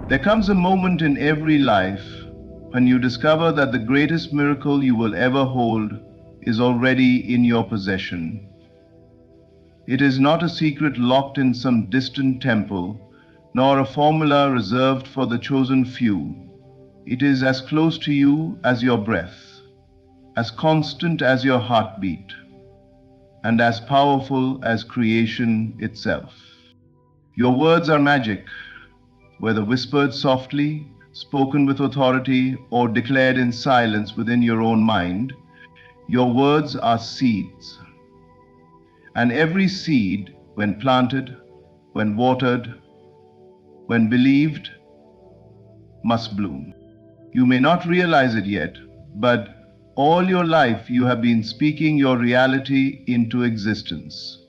There comes a moment in every life when you discover that the greatest miracle you will ever hold is already in your possession. It is not a secret locked in some distant temple, nor a formula reserved for the chosen few. It is as close to you as your breath, as constant as your heartbeat, and as powerful as creation itself. Your words are magic, whether whispered softly, spoken with authority, or declared in silence within your own mind. Your words are seeds. And every seed, when planted, when watered, when believed, must bloom. You may not realize it yet, but all your life you have been speaking your reality into existence.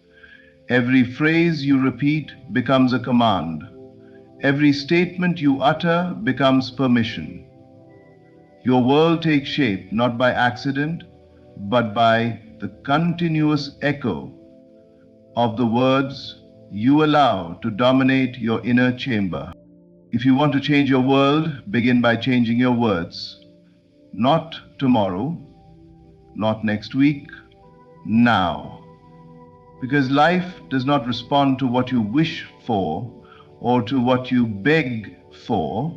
Every phrase you repeat becomes a command. Every statement you utter becomes permission. Your world takes shape not by accident, but by the continuous echo of the words you allow to dominate your inner chamber. If you want to change your world, begin by changing your words. Not tomorrow, not next week, now. Because life does not respond to what you wish for or to what you beg for.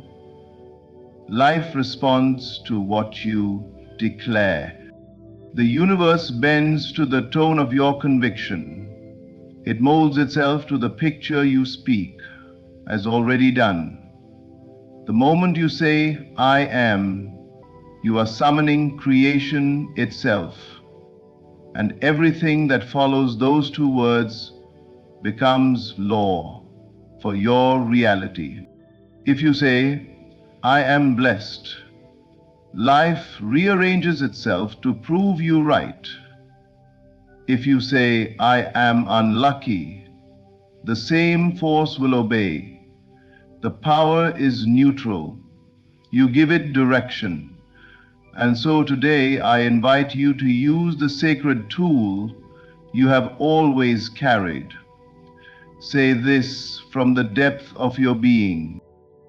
Life responds to what you declare. The universe bends to the tone of your conviction. It molds itself to the picture you speak, as already done. The moment you say, I am, you are summoning creation itself, and everything that follows those two words becomes law for your reality. If you say, I am blessed, life rearranges itself to prove you right. If you say, I am unlucky, the same force will obey. The power is neutral. You give it direction. And so today I invite you to use the sacred tool you have always carried. Say this from the depth of your being.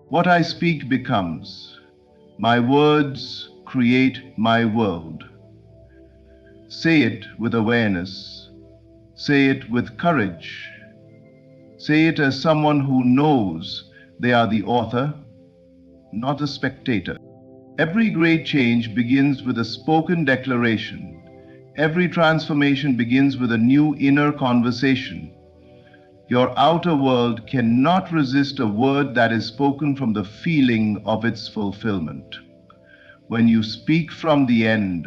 What I speak becomes. My words create my world. Say it with awareness. Say it with courage. Say it as someone who knows they are the author, not the spectator. Every great change begins with a spoken declaration. Every transformation begins with a new inner conversation. Your outer world cannot resist a word that is spoken from the feeling of its fulfillment. When you speak from the end,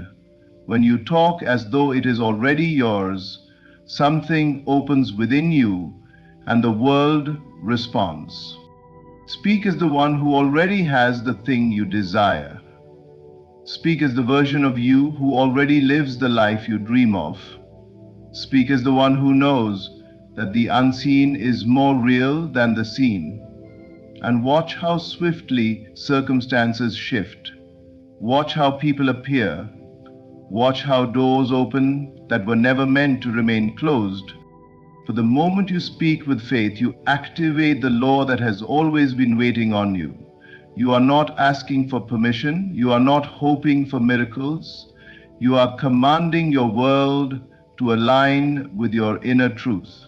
when you talk as though it is already yours, something opens within you and the world responds. Speak as the one who already has the thing you desire. Speak as the version of you who already lives the life you dream of. Speak as the one who knows that the unseen is more real than the seen. And watch how swiftly circumstances shift. Watch how people appear. Watch how doors open that were never meant to remain closed. For the moment you speak with faith, you activate the law that has always been waiting on you. You are not asking for permission. You are not hoping for miracles. You are commanding your world to align with your inner truth.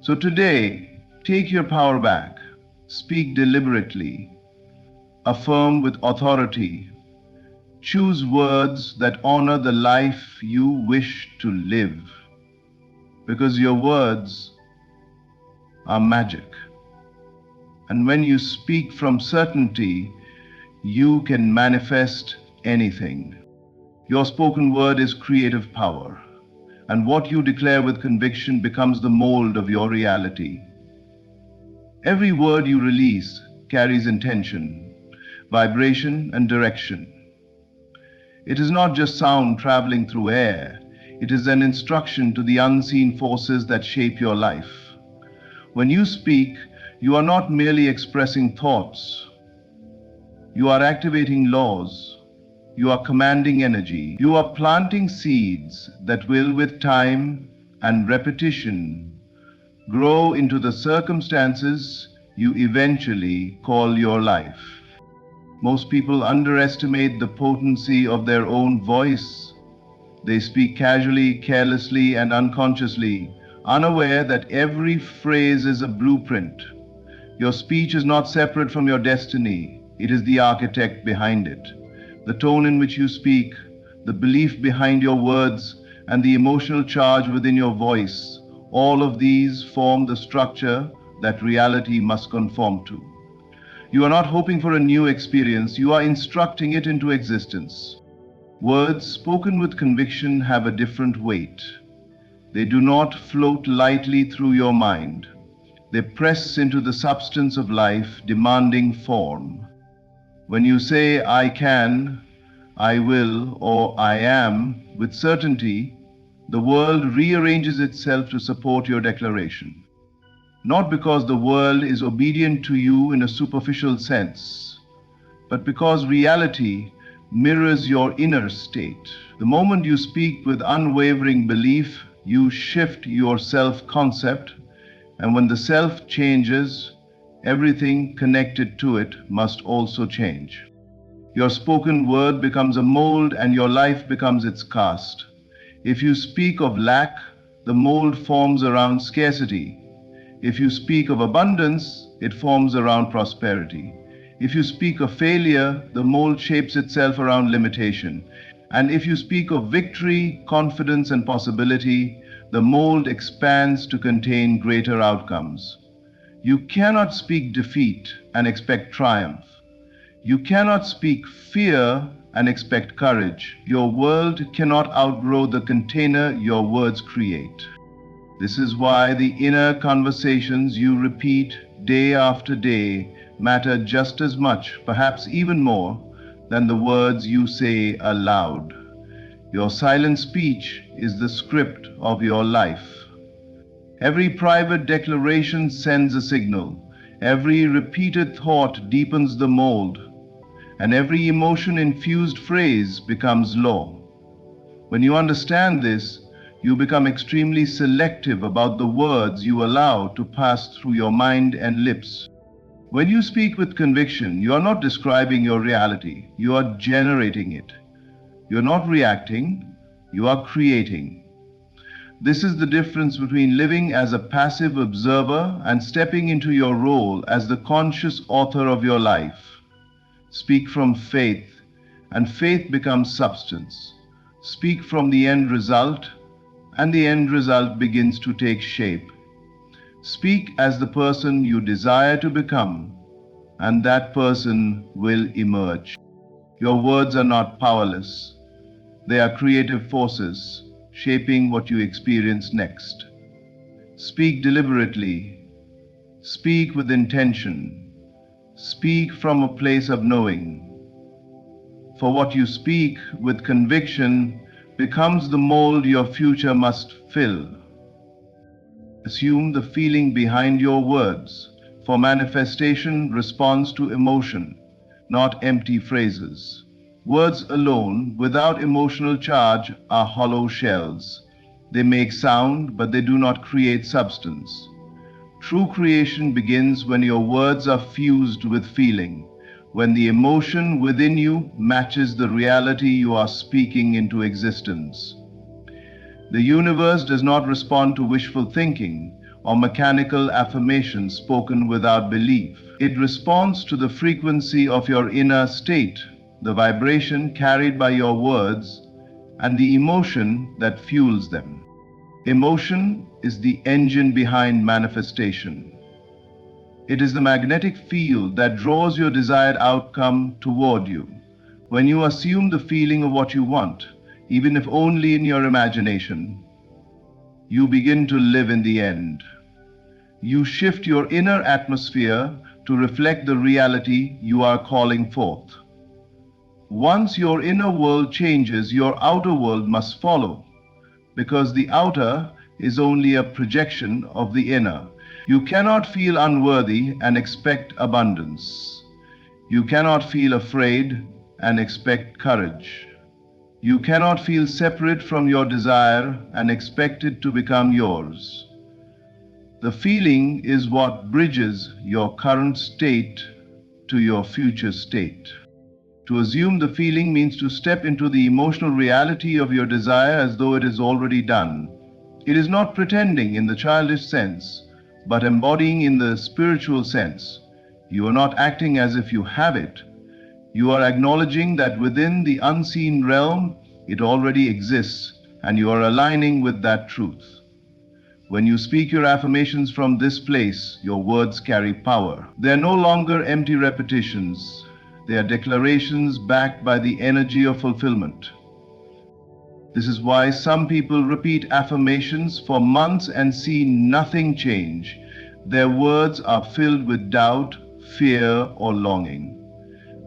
So today, take your power back. Speak deliberately. Affirm with authority. Choose words that honor the life you wish to live. Because your words are magic. And when you speak from certainty, you can manifest anything. Your spoken word is creative power, and what you declare with conviction becomes the mold of your reality. Every word you release carries intention, vibration, and direction. It is not just sound traveling through air. It is an instruction to the unseen forces that shape your life. When you speak, you are not merely expressing thoughts. You are activating laws. You are commanding energy. You are planting seeds that will, with time and repetition, grow into the circumstances you eventually call your life. Most people underestimate the potency of their own voice. They speak casually, carelessly, and unconsciously, unaware that every phrase is a blueprint. Your speech is not separate from your destiny, it is the architect behind it. The tone in which you speak, the belief behind your words, and the emotional charge within your voice, all of these form the structure that reality must conform to. You are not hoping for a new experience, you are instructing it into existence. Words spoken with conviction have a different weight. They do not float lightly through your mind. They press into the substance of life, demanding form. When you say, I can, I will, or I am, with certainty, the world rearranges itself to support your declaration. Not because the world is obedient to you in a superficial sense, but because reality mirrors your inner state. The moment you speak with unwavering belief, you shift your self-concept, and when the self changes, everything connected to it must also change. Your spoken word becomes a mold and your life becomes its cast. If you speak of lack, the mold forms around scarcity. If you speak of abundance, it forms around prosperity. If you speak of failure, the mold shapes itself around limitation. And if you speak of victory, confidence, and possibility, the mold expands to contain greater outcomes. You cannot speak defeat and expect triumph. You cannot speak fear and expect courage. Your world cannot outgrow the container your words create. This is why the inner conversations you repeat day after day matter just as much, perhaps even more, than the words you say aloud. Your silent speech is the script of your life. Every private declaration sends a signal. Every repeated thought deepens the mold. And every emotion-infused phrase becomes law. When you understand this, you become extremely selective about the words you allow to pass through your mind and lips. When you speak with conviction, you are not describing your reality, you are generating it. You are not reacting, you are creating. This is the difference between living as a passive observer and stepping into your role as the conscious author of your life. Speak from faith, and faith becomes substance. Speak from the end result, and the end result begins to take shape. Speak as the person you desire to become, and that person will emerge. Your words are not powerless. They are creative forces, shaping what you experience next. Speak deliberately. Speak with intention. Speak from a place of knowing. For what you speak with conviction becomes the mold your future must fill. Assume the feeling behind your words, for manifestation responds to emotion, not empty phrases. Words alone, without emotional charge, are hollow shells. They make sound, but they do not create substance. True creation begins when your words are fused with feeling, when the emotion within you matches the reality you are speaking into existence. The universe does not respond to wishful thinking or mechanical affirmations spoken without belief. It responds to the frequency of your inner state, the vibration carried by your words, and the emotion that fuels them. Emotion is the engine behind manifestation. It is the magnetic field that draws your desired outcome toward you. When you assume the feeling of what you want, even if only in your imagination, you begin to live in the end. You shift your inner atmosphere to reflect the reality you are calling forth. Once your inner world changes, your outer world must follow, because the outer is only a projection of the inner. You cannot feel unworthy and expect abundance. You cannot feel afraid and expect courage. You cannot feel separate from your desire and expect it to become yours. The feeling is what bridges your current state to your future state. To assume the feeling means to step into the emotional reality of your desire as though it is already done. It is not pretending in the childish sense, but embodying in the spiritual sense. You are not acting as if you have it. You are acknowledging that within the unseen realm, it already exists, and you are aligning with that truth. When you speak your affirmations from this place, your words carry power. They are no longer empty repetitions. They are declarations backed by the energy of fulfillment. This is why some people repeat affirmations for months and see nothing change. Their words are filled with doubt, fear, or longing.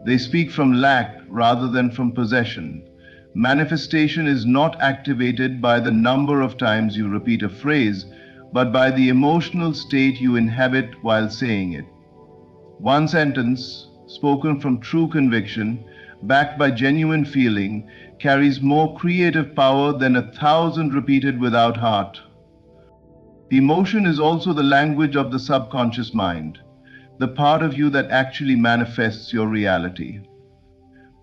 They speak from lack rather than from possession. Manifestation is not activated by the number of times you repeat a phrase, but by the emotional state you inhabit while saying it. One sentence, spoken from true conviction, backed by genuine feeling, carries more creative power than 1,000 repeated without heart. Emotion is also the language of the subconscious mind, the part of you that actually manifests your reality.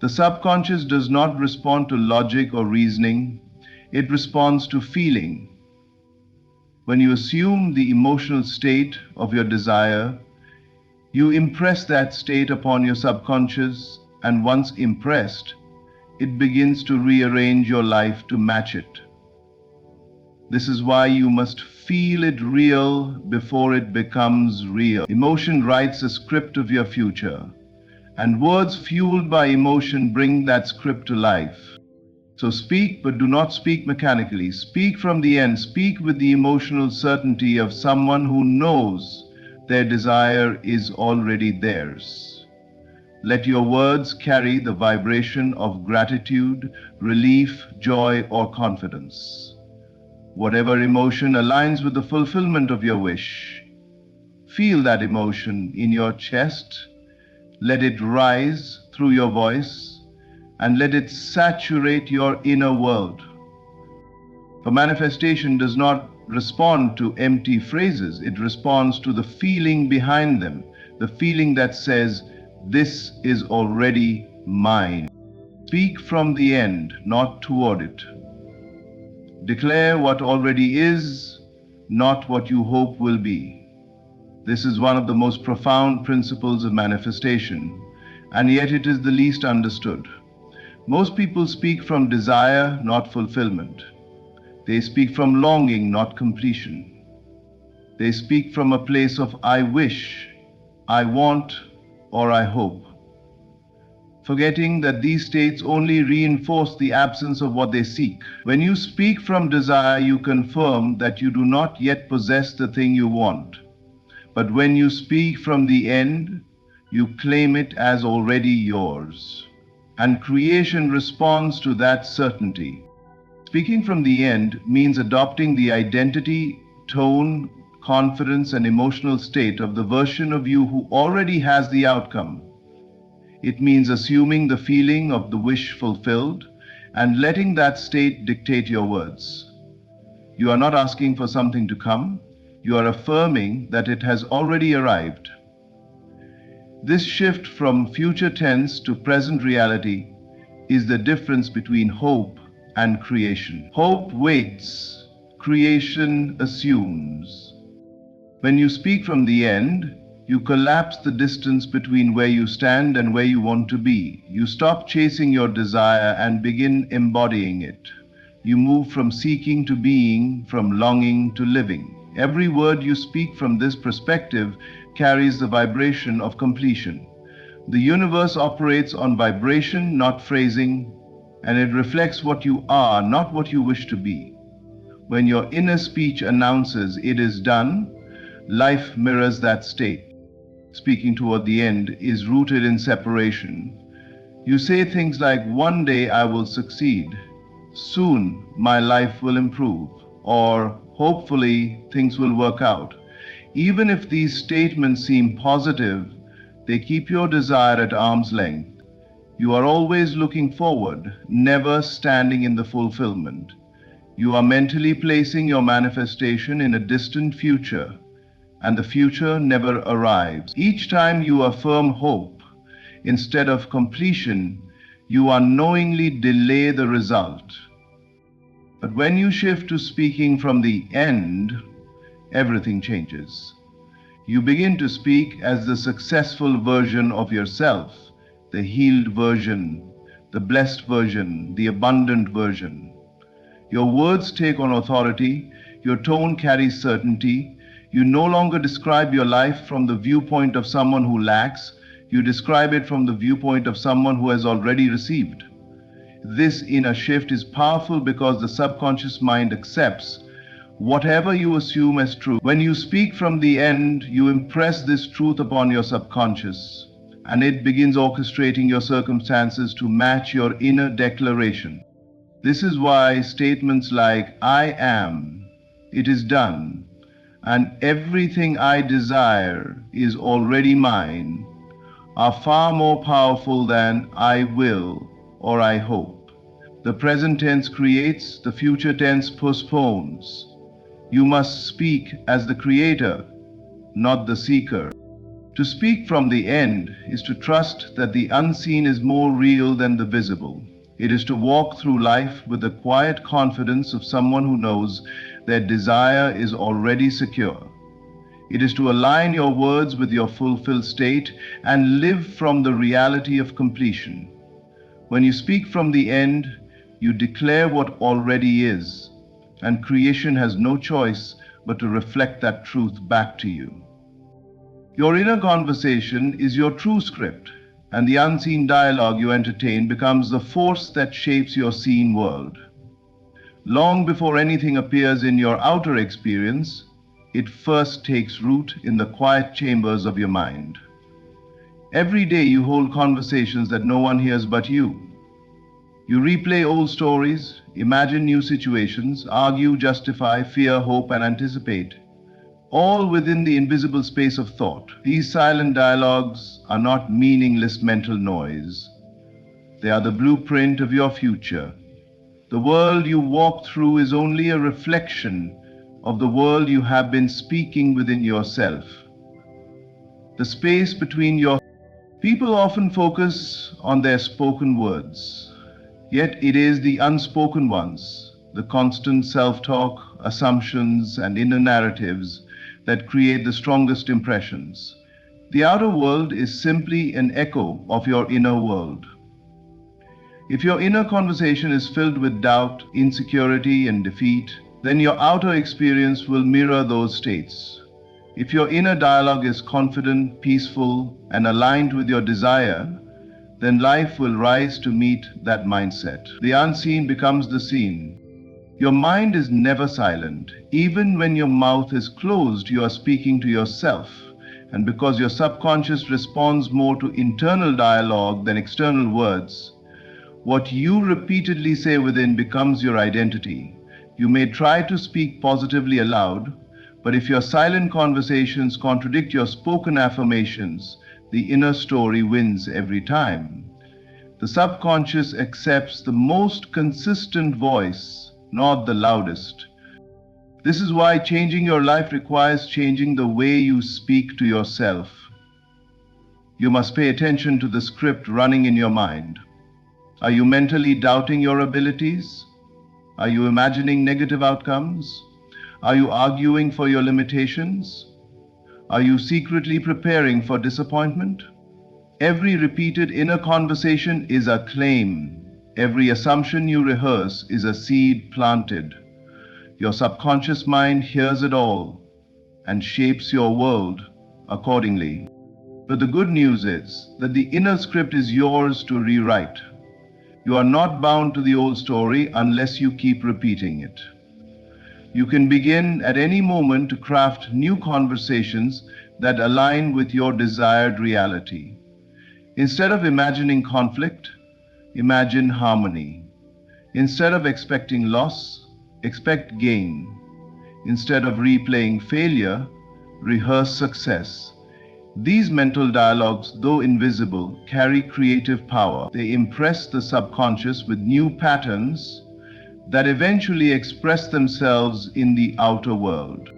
The subconscious does not respond to logic or reasoning, it responds to feeling. When you assume the emotional state of your desire, you impress that state upon your subconscious, and once impressed, it begins to rearrange your life to match it. This is why you must feel it real before it becomes real. Emotion writes a script of your future, and words fueled by emotion bring that script to life. So speak, but do not speak mechanically. Speak from the end. Speak with the emotional certainty of someone who knows their desire is already theirs. Let your words carry the vibration of gratitude, relief, joy, or confidence. Whatever emotion aligns with the fulfillment of your wish, feel that emotion in your chest. Let it rise through your voice and let it saturate your inner world. For manifestation does not respond to empty phrases, it responds to the feeling behind them, the feeling that says, "This is already mine." Speak from the end, not toward it. Declare what already is, not what you hope will be. This is one of the most profound principles of manifestation, and yet it is the least understood. Most people speak from desire, not fulfillment. They speak from longing, not completion. They speak from a place of I wish, I want, or I hope, forgetting that these states only reinforce the absence of what they seek. When you speak from desire, you confirm that you do not yet possess the thing you want. But when you speak from the end, you claim it as already yours. And creation responds to that certainty. Speaking from the end means adopting the identity, tone, confidence, and emotional state of the version of you who already has the outcome. It means assuming the feeling of the wish fulfilled and letting that state dictate your words. You are not asking for something to come, you are affirming that it has already arrived. This shift from future tense to present reality is the difference between hope and creation. Hope waits, creation assumes. When you speak from the end, you collapse the distance between where you stand and where you want to be. You stop chasing your desire and begin embodying it. You move from seeking to being, from longing to living. Every word you speak from this perspective carries the vibration of completion. The universe operates on vibration, not phrasing, and it reflects what you are, not what you wish to be. When your inner speech announces it is done, life mirrors that state. Speaking toward the end is rooted in separation. You say things like, "One day I will succeed," "Soon my life will improve," or "Hopefully things will work out." Even if these statements seem positive, they keep your desire at arm's length. You are always looking forward, never standing in the fulfillment. You are mentally placing your manifestation in a distant future, and the future never arrives. Each time you affirm hope instead of completion, you unknowingly delay the result. But when you shift to speaking from the end, everything changes. You begin to speak as the successful version of yourself, the healed version, the blessed version, the abundant version. Your words take on authority, your tone carries certainty. You no longer describe your life from the viewpoint of someone who lacks, you describe it from the viewpoint of someone who has already received. This inner shift is powerful because the subconscious mind accepts whatever you assume as true. When you speak from the end, you impress this truth upon your subconscious, and it begins orchestrating your circumstances to match your inner declaration. This is why statements like, I am, it is done, and everything I desire is already mine, are far more powerful than I will or I hope. The present tense creates, the future tense postpones. You must speak as the creator, not the seeker. To speak from the end is to trust that the unseen is more real than the visible. It is to walk through life with the quiet confidence of someone who knows their desire is already secure. It is to align your words with your fulfilled state and live from the reality of completion. When you speak from the end, you declare what already is, and creation has no choice but to reflect that truth back to you. Your inner conversation is your true script, and the unseen dialogue you entertain becomes the force that shapes your seen world. Long before anything appears in your outer experience, it first takes root in the quiet chambers of your mind. Every day you hold conversations that no one hears but you. You replay old stories, imagine new situations, argue, justify, fear, hope, and anticipate, all within the invisible space of thought. These silent dialogues are not meaningless mental noise. They are the blueprint of your future. The world you walk through is only a reflection of the world you have been speaking within yourself. The space between your people often focus on their spoken words. Yet it is the unspoken ones, the constant self-talk, assumptions, and inner narratives that create the strongest impressions. The outer world is simply an echo of your inner world. If your inner conversation is filled with doubt, insecurity, and defeat, then your outer experience will mirror those states. If your inner dialogue is confident, peaceful, and aligned with your desire, then life will rise to meet that mindset. The unseen becomes the seen. Your mind is never silent. Even when your mouth is closed, you are speaking to yourself. And because your subconscious responds more to internal dialogue than external words, what you repeatedly say within becomes your identity. You may try to speak positively aloud, but if your silent conversations contradict your spoken affirmations, the inner story wins every time. The subconscious accepts the most consistent voice, not the loudest. This is why changing your life requires changing the way you speak to yourself. You must pay attention to the script running in your mind. Are you mentally doubting your abilities? Are you imagining negative outcomes? Are you arguing for your limitations? Are you secretly preparing for disappointment? Every repeated inner conversation is a claim. Every assumption you rehearse is a seed planted. Your subconscious mind hears it all and shapes your world accordingly. But the good news is that the inner script is yours to rewrite. You are not bound to the old story unless you keep repeating it. You can begin at any moment to craft new conversations that align with your desired reality. Instead of imagining conflict, imagine harmony. Instead of expecting loss, expect gain. Instead of replaying failure, rehearse success. These mental dialogues, though invisible, carry creative power. They impress the subconscious with new patterns that eventually express themselves in the outer world.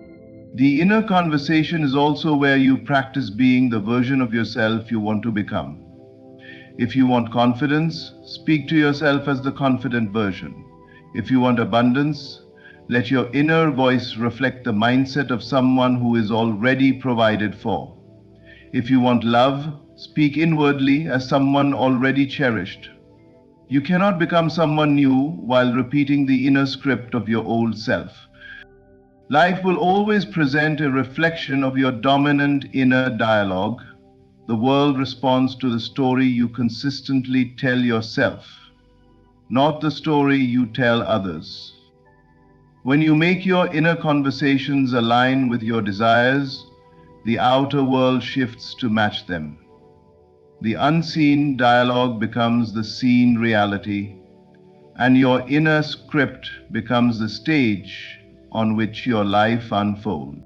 The inner conversation is also where you practice being the version of yourself you want to become. If you want confidence, speak to yourself as the confident version. If you want abundance, let your inner voice reflect the mindset of someone who is already provided for. If you want love, speak inwardly as someone already cherished. You cannot become someone new while repeating the inner script of your old self. Life will always present a reflection of your dominant inner dialogue. The world responds to the story you consistently tell yourself, not the story you tell others. When you make your inner conversations align with your desires, the outer world shifts to match them. The unseen dialogue becomes the seen reality, and your inner script becomes the stage on which your life unfolds.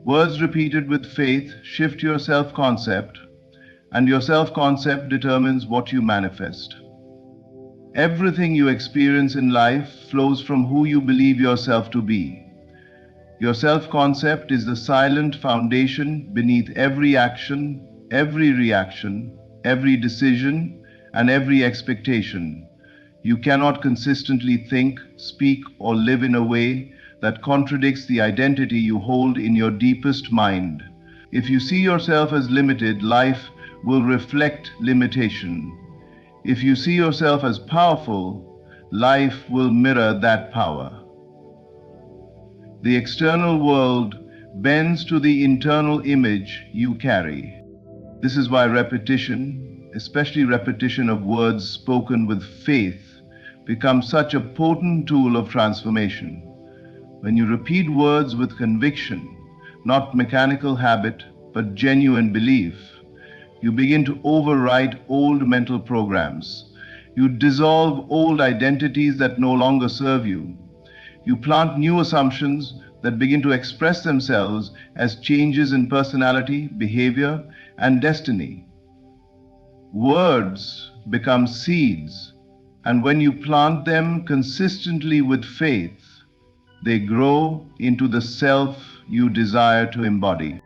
Words repeated with faith shift your self concept, and your self concept determines what you manifest. Everything you experience in life flows from who you believe yourself to be. Your self concept is the silent foundation beneath every action, every reaction, every decision, and every expectation. You cannot consistently think, speak, or live in a way that contradicts the identity you hold in your deepest mind. If you see yourself as limited, life will reflect limitation. If you see yourself as powerful, life will mirror that power. The external world bends to the internal image you carry. This is why repetition, especially repetition of words spoken with faith, becomes such a potent tool of transformation. When you repeat words with conviction, not mechanical habit, but genuine belief, you begin to override old mental programs. You dissolve old identities that no longer serve you. You plant new assumptions that begin to express themselves as changes in personality, behavior, and destiny. Words become seeds, and when you plant them consistently with faith, they grow into the self you desire to embody.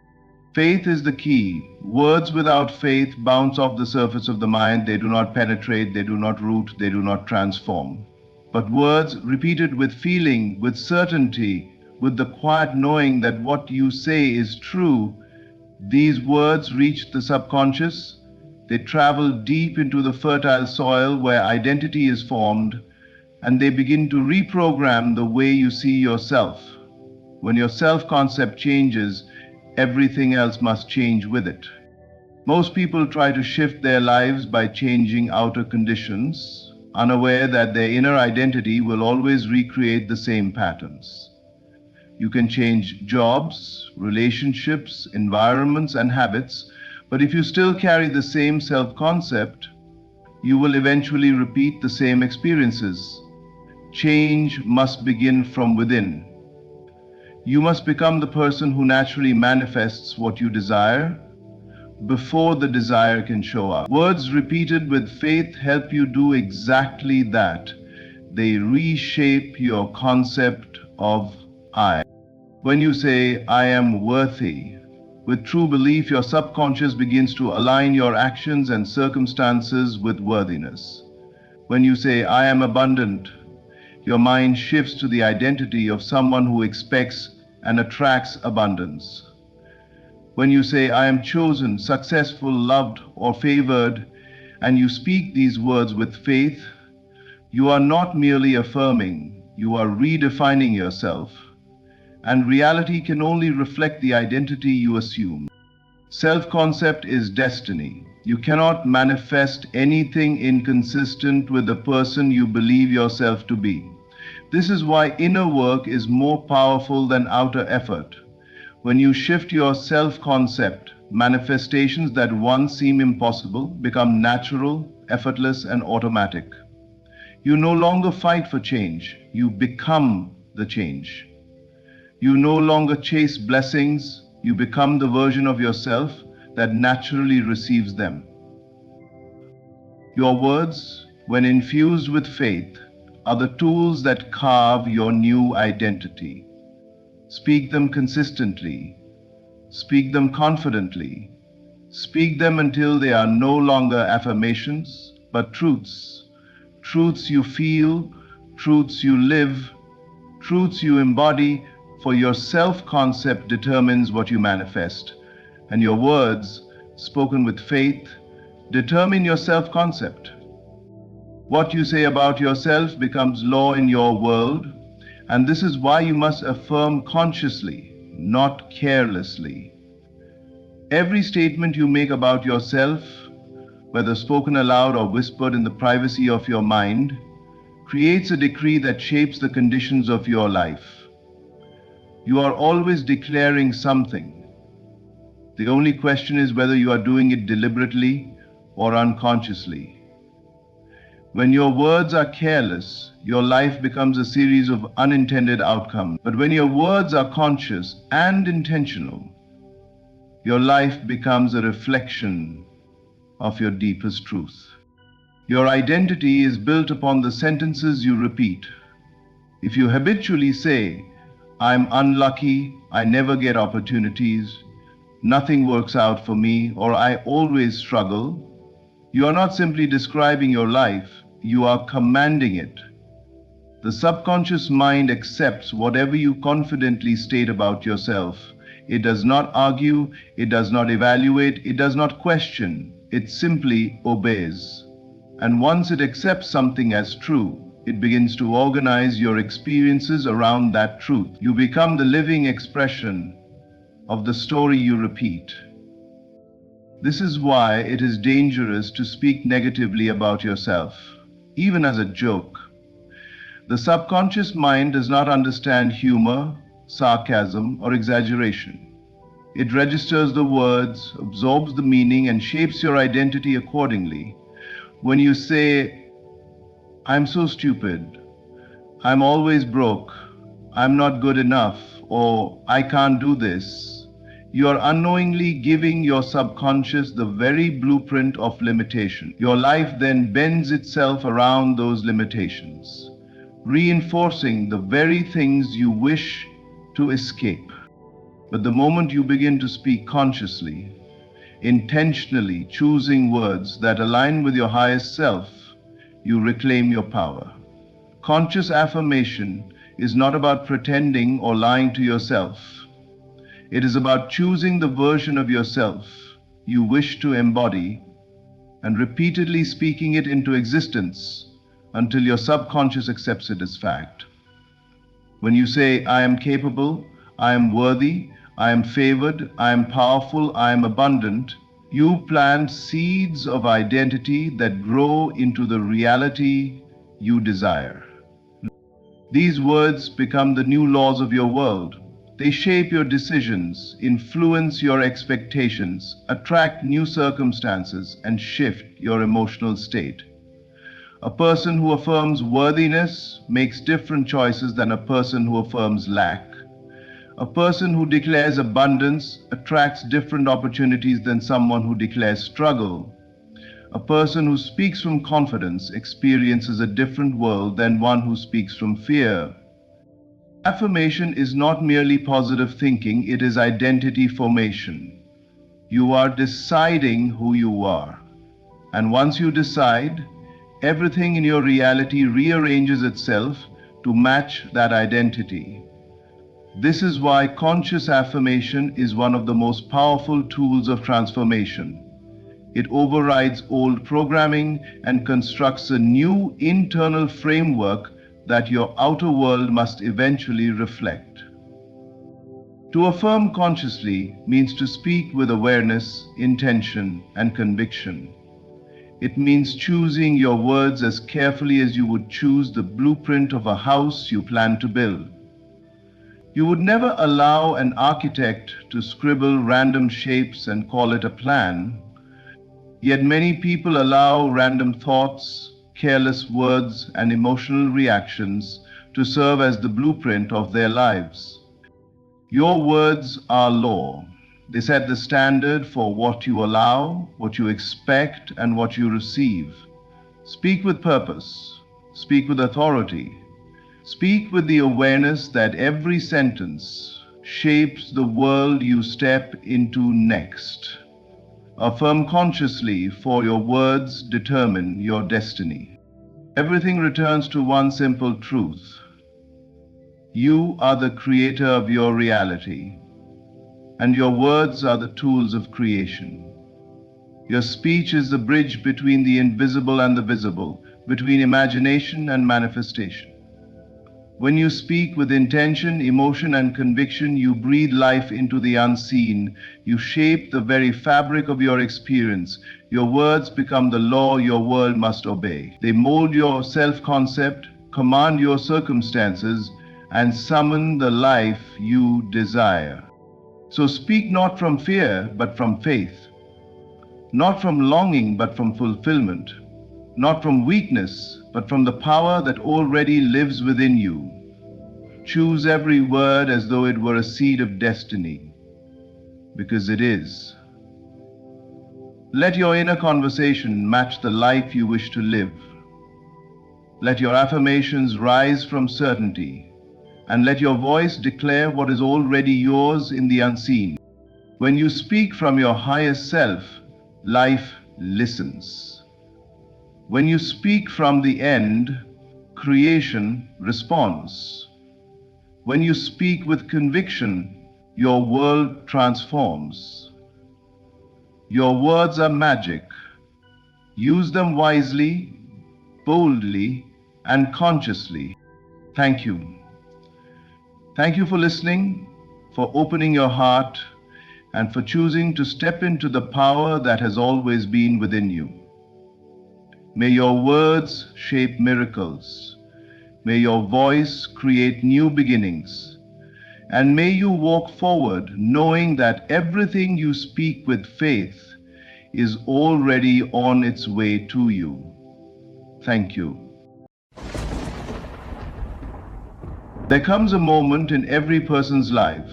Faith is the key. Words without faith bounce off the surface of the mind. They do not penetrate, they do not root, they do not transform. But words repeated with feeling, with certainty, with the quiet knowing that what you say is true, these words reach the subconscious. They travel deep into the fertile soil where identity is formed, and they begin to reprogram the way you see yourself. When your self concept changes, everything else must change with it. Most people try to shift their lives by changing outer conditions, unaware that their inner identity will always recreate the same patterns. You can change jobs, relationships, environments, and habits, but if you still carry the same self concept, you will eventually repeat the same experiences. Change must begin from within. You must become the person who naturally manifests what you desire before the desire can show up. Words repeated with faith help you do exactly that. They reshape your concept of I. When you say, I am worthy, with true belief, your subconscious begins to align your actions and circumstances with worthiness. When you say, I am abundant, your mind shifts to the identity of someone who expects and attracts abundance. When you say, I am chosen, successful, loved, or favored, and you speak these words with faith, you are not merely affirming, you are redefining yourself. And reality can only reflect the identity you assume. Self-concept is destiny. You cannot manifest anything inconsistent with the person you believe yourself to be. This is why inner work is more powerful than outer effort. When you shift your self-concept, manifestations that once seem impossible become natural, effortless, and automatic. You no longer fight for change, you become the change. You no longer chase blessings, you become the version of yourself that naturally receives them. Your words, when infused with faith, are the tools that carve your new identity. Speak them consistently. Speak them confidently. Speak them until they are no longer affirmations, but truths. Truths you feel, truths you live, truths you embody, for your self-concept determines what you manifest, and your words, spoken with faith, determine your self-concept. What you say about yourself becomes law in your world, and this is why you must affirm consciously, not carelessly. Every statement you make about yourself, whether spoken aloud or whispered in the privacy of your mind, creates a decree that shapes the conditions of your life. You are always declaring something. The only question is whether you are doing it deliberately or unconsciously. When your words are careless, your life becomes a series of unintended outcomes. But when your words are conscious and intentional, your life becomes a reflection of your deepest truth. Your identity is built upon the sentences you repeat. If you habitually say, "I'm unlucky, I never get opportunities, nothing works out for me," or "I always struggle," you are not simply describing your life, you are commanding it. The subconscious mind accepts whatever you confidently state about yourself. It does not argue, it does not evaluate, it does not question, it simply obeys. And once it accepts something as true, it begins to organize your experiences around that truth. You become the living expression of the story you repeat. This is why it is dangerous to speak negatively about yourself, even as a joke. The subconscious mind does not understand humor, sarcasm, or exaggeration. It registers the words, absorbs the meaning, and shapes your identity accordingly. When you say, "I'm so stupid," "I'm always broke," "I'm not good enough," or "I can't do this," you are unknowingly giving your subconscious the very blueprint of limitation. Your life then bends itself around those limitations, reinforcing the very things you wish to escape. But the moment you begin to speak consciously, intentionally choosing words that align with your highest self, you reclaim your power. Conscious affirmation is not about pretending or lying to yourself. It is about choosing the version of yourself you wish to embody and repeatedly speaking it into existence until your subconscious accepts it as fact. When you say, "I am capable, I am worthy, I am favored, I am powerful, I am abundant," you plant seeds of identity that grow into the reality you desire. These words become the new laws of your world. They shape your decisions, influence your expectations, attract new circumstances, and shift your emotional state. A person who affirms worthiness makes different choices than a person who affirms lack. A person who declares abundance attracts different opportunities than someone who declares struggle. A person who speaks from confidence experiences a different world than one who speaks from fear. Affirmation is not merely positive thinking, it is identity formation. You are deciding who you are. And once you decide, everything in your reality rearranges itself to match that identity. This is why conscious affirmation is one of the most powerful tools of transformation. It overrides old programming and constructs a new internal framework that your outer world must eventually reflect. To affirm consciously means to speak with awareness, intention, and conviction. It means choosing your words as carefully as you would choose the blueprint of a house you plan to build. You would never allow an architect to scribble random shapes and call it a plan. Yet many people allow random thoughts, careless words, and emotional reactions to serve as the blueprint of their lives. Your words are law. They set the standard for what you allow, what you expect, and what you receive. Speak with purpose. Speak with authority. Speak with the awareness that every sentence, shapes the world you step into next. Affirm consciously, for your words determine your destiny. Everything returns to one simple truth. You are the creator of your reality, and your words are the tools of creation. Your speech is the bridge between the invisible and the visible, between imagination and manifestation. When you speak with intention, emotion, and conviction, you breathe life into the unseen. You shape the very fabric of your experience. Your words become the law your world must obey. They mold your self-concept, command your circumstances, and summon the life you desire. So speak not from fear, but from faith. Not from longing, but from fulfillment. Not from weakness, but from the power that already lives within you. Choose every word as though it were a seed of destiny, because it is. Let your inner conversation match the life you wish to live. Let your affirmations rise from certainty, and let your voice declare what is already yours in the unseen. When you speak from your highest self, life listens. When you speak from the end, creation responds. When you speak with conviction, your world transforms. Your words are magic. Use them wisely, boldly, and consciously. Thank you. Thank you for listening, for opening your heart, and for choosing to step into the power that has always been within you. May your words shape miracles. May your voice create new beginnings. And may you walk forward knowing that everything you speak with faith is already on its way to you. Thank you. There comes a moment in every person's life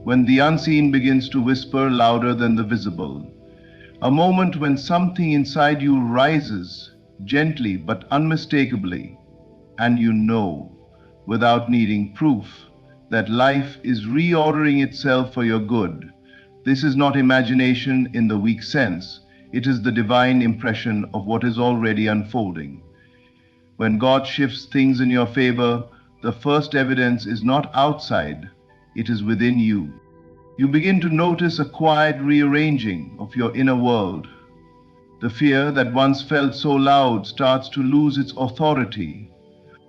when the unseen begins to whisper louder than the visible. A moment when something inside you rises gently but unmistakably, and you know, without needing proof, that life is reordering itself for your good. This is not imagination in the weak sense. It is the divine impression of what is already unfolding. When God shifts things in your favor, the first evidence is not outside, it is within you. You begin to notice a quiet rearranging of your inner world. The fear that once felt so loud starts to lose its authority.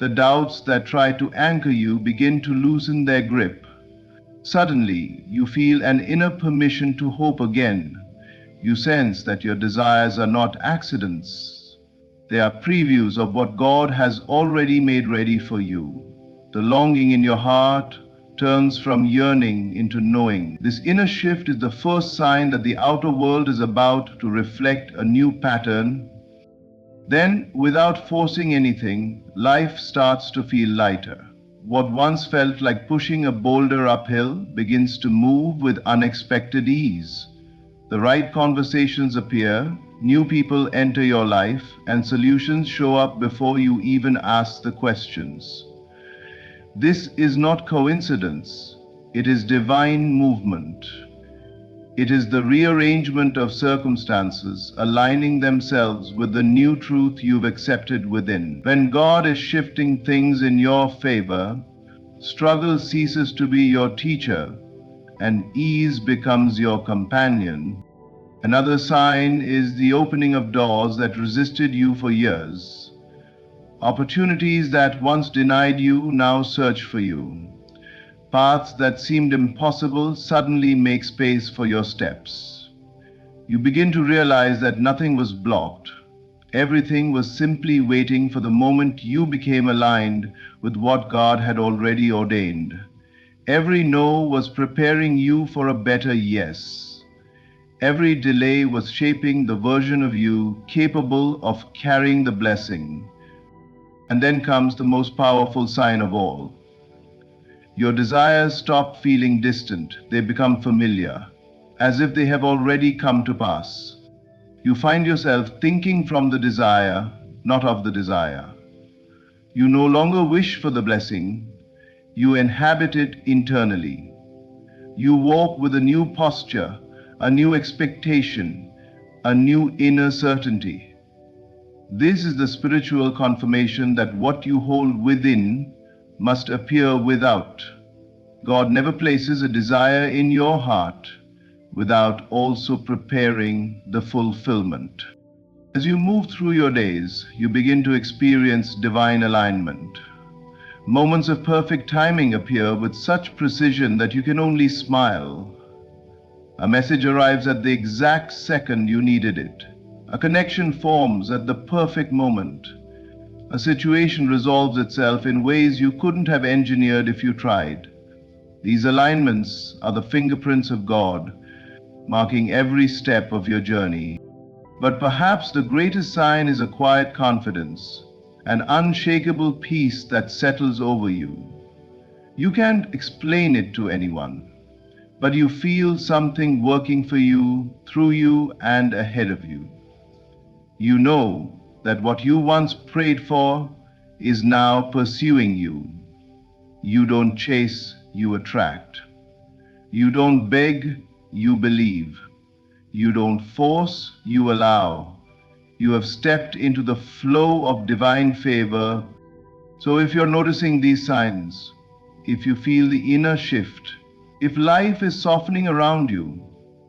The doubts that try to anchor you begin to loosen their grip. Suddenly, you feel an inner permission to hope again. You sense that your desires are not accidents. They are previews of what God has already made ready for you. The longing in your heart turns from yearning into knowing. This inner shift is the first sign that the outer world is about to reflect a new pattern. Then, without forcing anything, life starts to feel lighter. What once felt like pushing a boulder uphill begins to move with unexpected ease. The right conversations appear, new people enter your life, and solutions show up before you even ask the questions. This is not coincidence, it is divine movement. It is the rearrangement of circumstances aligning themselves with the new truth you've accepted within. When God is shifting things in your favor, struggle ceases to be your teacher and ease becomes your companion. Another sign is the opening of doors that resisted you for years. Opportunities that once denied you now search for you. Paths that seemed impossible suddenly make space for your steps. You begin to realize that nothing was blocked. Everything was simply waiting for the moment you became aligned with what God had already ordained. Every no was preparing you for a better yes. Every delay was shaping the version of you capable of carrying the blessing. And then comes the most powerful sign of all. Your desires stop feeling distant, they become familiar, as if they have already come to pass. You find yourself thinking from the desire, not of the desire. You no longer wish for the blessing, you inhabit it internally. You walk with a new posture, a new expectation, a new inner certainty. This is the spiritual confirmation that what you hold within must appear without. God never places a desire in your heart without also preparing the fulfillment. As you move through your days, you begin to experience divine alignment. Moments of perfect timing appear with such precision that you can only smile. A message arrives at the exact second you needed it. A connection forms at the perfect moment. A situation resolves itself in ways you couldn't have engineered if you tried. These alignments are the fingerprints of God, marking every step of your journey. But perhaps the greatest sign is a quiet confidence, an unshakable peace that settles over you. You can't explain it to anyone, but you feel something working for you, through you, and ahead of you. You know that what you once prayed for is now pursuing you. You don't chase, you attract. You don't beg, you believe. You don't force, you allow. You have stepped into the flow of divine favor. So if you're noticing these signs, if you feel the inner shift, if life is softening around you,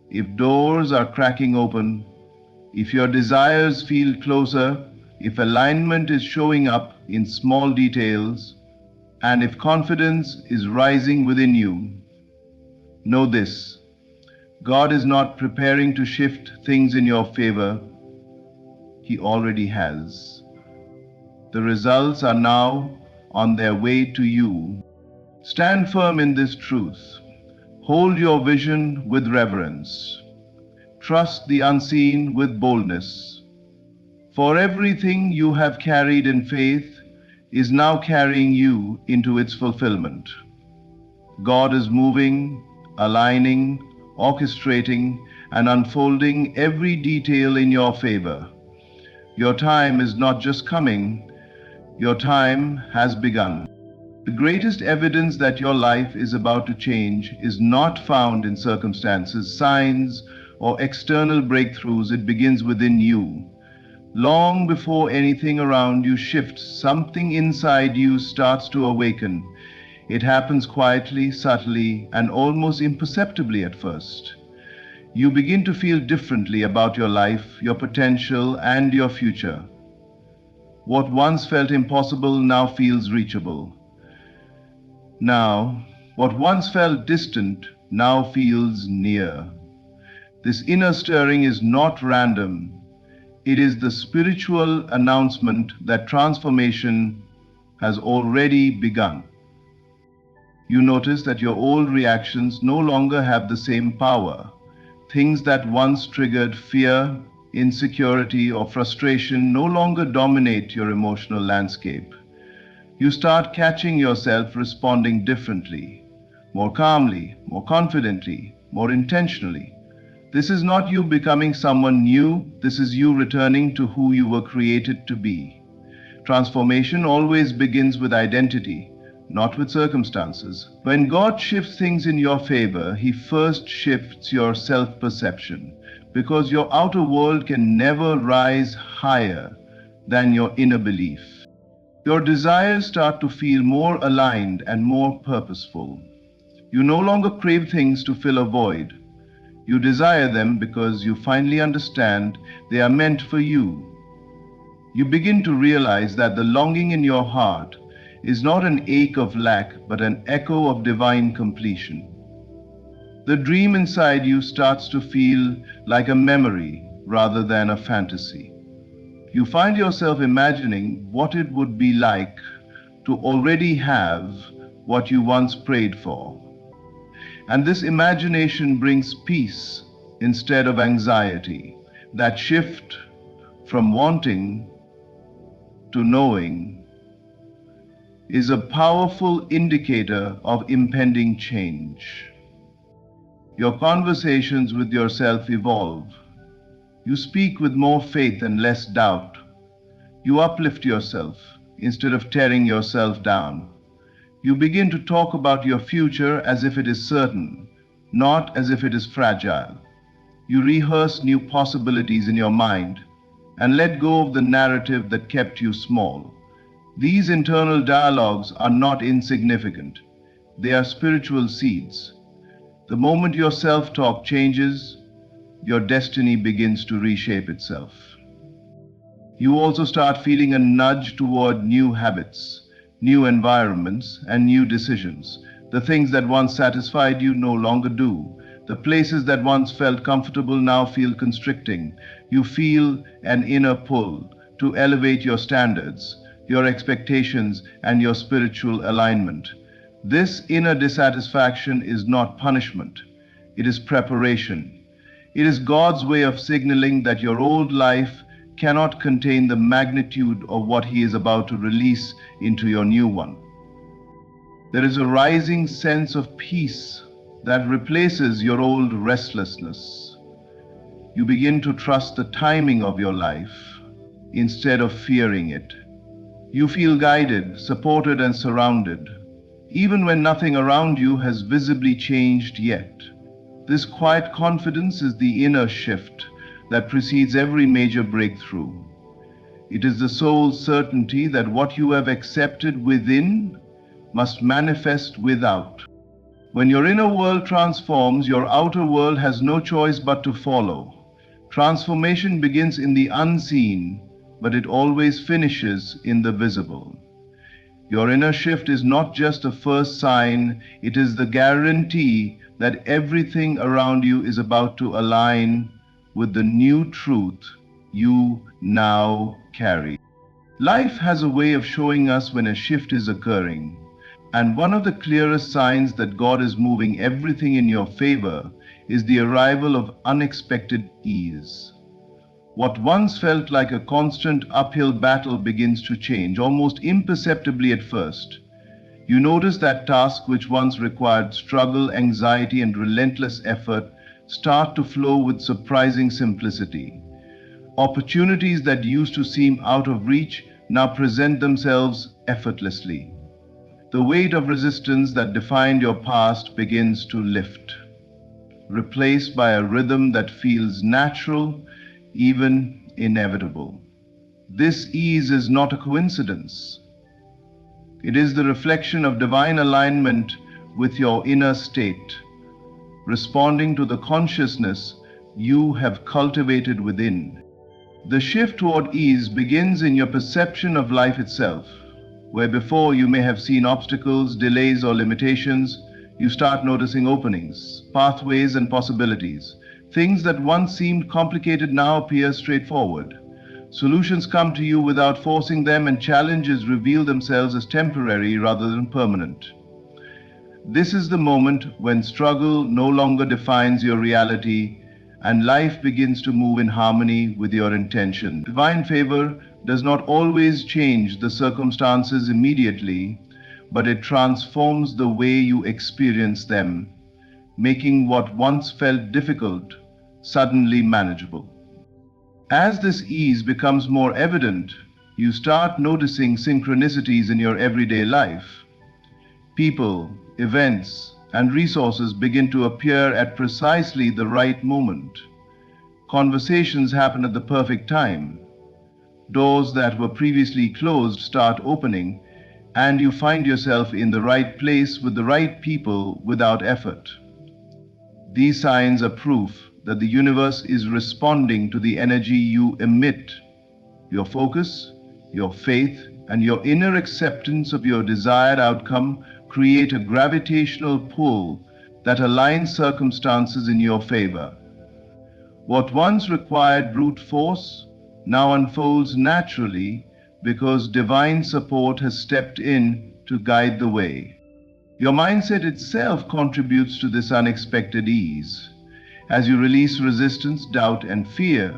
if doors are cracking open, if your desires feel closer, if alignment is showing up in small details, and if confidence is rising within you, know this: God is not preparing to shift things in your favor. He already has. The results are now on their way to you. Stand firm in this truth. Hold your vision with reverence. Trust the unseen with boldness. For everything you have carried in faith is now carrying you into its fulfillment. God is moving, aligning, orchestrating, and unfolding every detail in your favor. Your time is not just coming, your time has begun. The greatest evidence that your life is about to change is not found in circumstances, signs, or external breakthroughs. It begins within you. Long before anything around you shifts, something inside you starts to awaken. It happens quietly, subtly, and almost imperceptibly at first. You begin to feel differently about your life, your potential, and your future. What once felt impossible now feels reachable. Now, what once felt distant now feels near. This inner stirring is not random. It is the spiritual announcement that transformation has already begun. You notice that your old reactions no longer have the same power. Things that once triggered fear, insecurity, or frustration no longer dominate your emotional landscape. You start catching yourself responding differently, more calmly, more confidently, more intentionally. This is not you becoming someone new, this is you returning to who you were created to be. Transformation always begins with identity, not with circumstances. When God shifts things in your favor, He first shifts your self-perception, because your outer world can never rise higher than your inner belief. Your desires start to feel more aligned and more purposeful. You no longer crave things to fill a void. You desire them because you finally understand they are meant for you. You begin to realize that the longing in your heart is not an ache of lack, but an echo of divine completion. The dream inside you starts to feel like a memory rather than a fantasy. You find yourself imagining what it would be like to already have what you once prayed for. And this imagination brings peace instead of anxiety. That shift from wanting to knowing is a powerful indicator of impending change. Your conversations with yourself evolve. You speak with more faith and less doubt. You uplift yourself instead of tearing yourself down. You begin to talk about your future as if it is certain, not as if it is fragile. You rehearse new possibilities in your mind and let go of the narrative that kept you small. These internal dialogues are not insignificant. They are spiritual seeds. The moment your self-talk changes, your destiny begins to reshape itself. You also start feeling a nudge toward new habits, new environments, and new decisions. The things that once satisfied you no longer do. The places that once felt comfortable now feel constricting. You feel an inner pull to elevate your standards, your expectations, and your spiritual alignment. This inner dissatisfaction is not punishment, it is preparation. It is God's way of signaling that your old life cannot contain the magnitude of what He is about to release into your new one. There is a rising sense of peace that replaces your old restlessness. You begin to trust the timing of your life instead of fearing it. You feel guided, supported, and surrounded, even when nothing around you has visibly changed yet. This quiet confidence is the inner shift that precedes every major breakthrough. It is the soul's certainty that what you have accepted within must manifest without. When your inner world transforms, your outer world has no choice but to follow. Transformation begins in the unseen, but it always finishes in the visible. Your inner shift is not just a first sign, it is the guarantee that everything around you is about to align with the new truth you now carry. Life has a way of showing us when a shift is occurring, and one of the clearest signs that God is moving everything in your favor is the arrival of unexpected ease. What once felt like a constant uphill battle begins to change, almost imperceptibly at first. You notice that tasks which once required struggle, anxiety, and relentless effort start to flow with surprising simplicity. Opportunities that used to seem out of reach now present themselves effortlessly. The weight of resistance that defined your past begins to lift, replaced by a rhythm that feels natural, even inevitable. This ease is not a coincidence. It is the reflection of divine alignment with your inner state, responding to the consciousness you have cultivated within. The shift toward ease begins in your perception of life itself, where before you may have seen obstacles, delays, or limitations, you start noticing openings, pathways, and possibilities. Things that once seemed complicated now appear straightforward. Solutions come to you without forcing them, and challenges reveal themselves as temporary rather than permanent. This is the moment when struggle no longer defines your reality and life begins to move in harmony with your intention. Divine favor does not always change the circumstances immediately, but it transforms the way you experience them, making what once felt difficult suddenly manageable. As this ease becomes more evident, you start noticing synchronicities in your everyday life. People, events, and resources begin to appear at precisely the right moment. Conversations happen at the perfect time. Doors that were previously closed start opening, and you find yourself in the right place with the right people without effort. These signs are proof that the universe is responding to the energy you emit. Your focus, your faith, and your inner acceptance of your desired outcome create a gravitational pull that aligns circumstances in your favor. What once required brute force now unfolds naturally because divine support has stepped in to guide the way. Your mindset itself contributes to this unexpected ease. As you release resistance, doubt, and fear,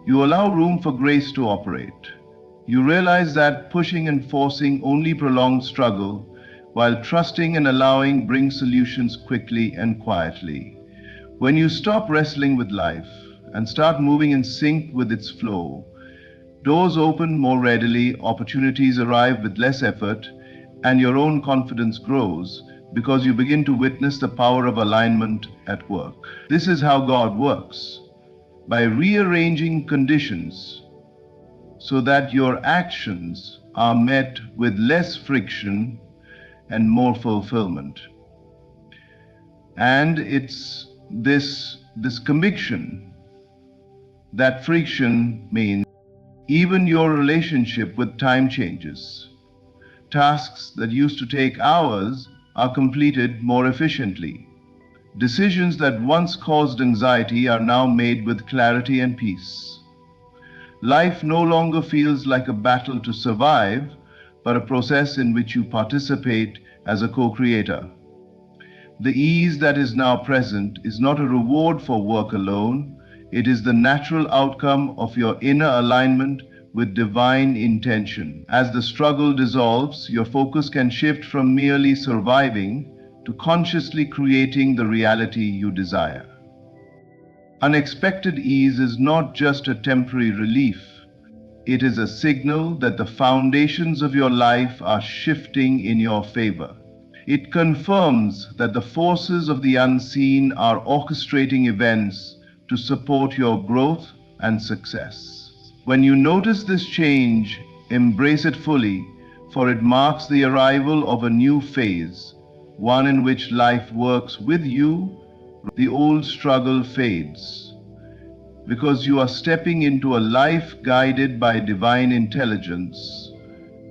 you allow room for grace to operate. You realize that pushing and forcing only prolongs struggle, while trusting and allowing brings solutions quickly and quietly. When you stop wrestling with life and start moving in sync with its flow, doors open more readily, opportunities arrive with less effort, and your own confidence grows. because you begin to witness the power of alignment at work. This is how God works, by rearranging conditions so that your actions are met with less friction and more fulfillment. And it's this conviction that friction means even your relationship with time changes. Tasks that used to take hours are completed more efficiently. Decisions that once caused anxiety are now made with clarity and peace. Life no longer feels like a battle to survive, but a process in which you participate as a co-creator. The ease that is now present is not a reward for work alone, it is the natural outcome of your inner alignment with divine intention. As the struggle dissolves, your focus can shift from merely surviving to consciously creating the reality you desire. Unexpected ease is not just a temporary relief. It is a signal that the foundations of your life are shifting in your favor. It confirms that the forces of the unseen are orchestrating events to support your growth and success. When you notice this change, embrace it fully, for it marks the arrival of a new phase, one in which life works with you. The old struggle fades, because you are stepping into a life guided by divine intelligence,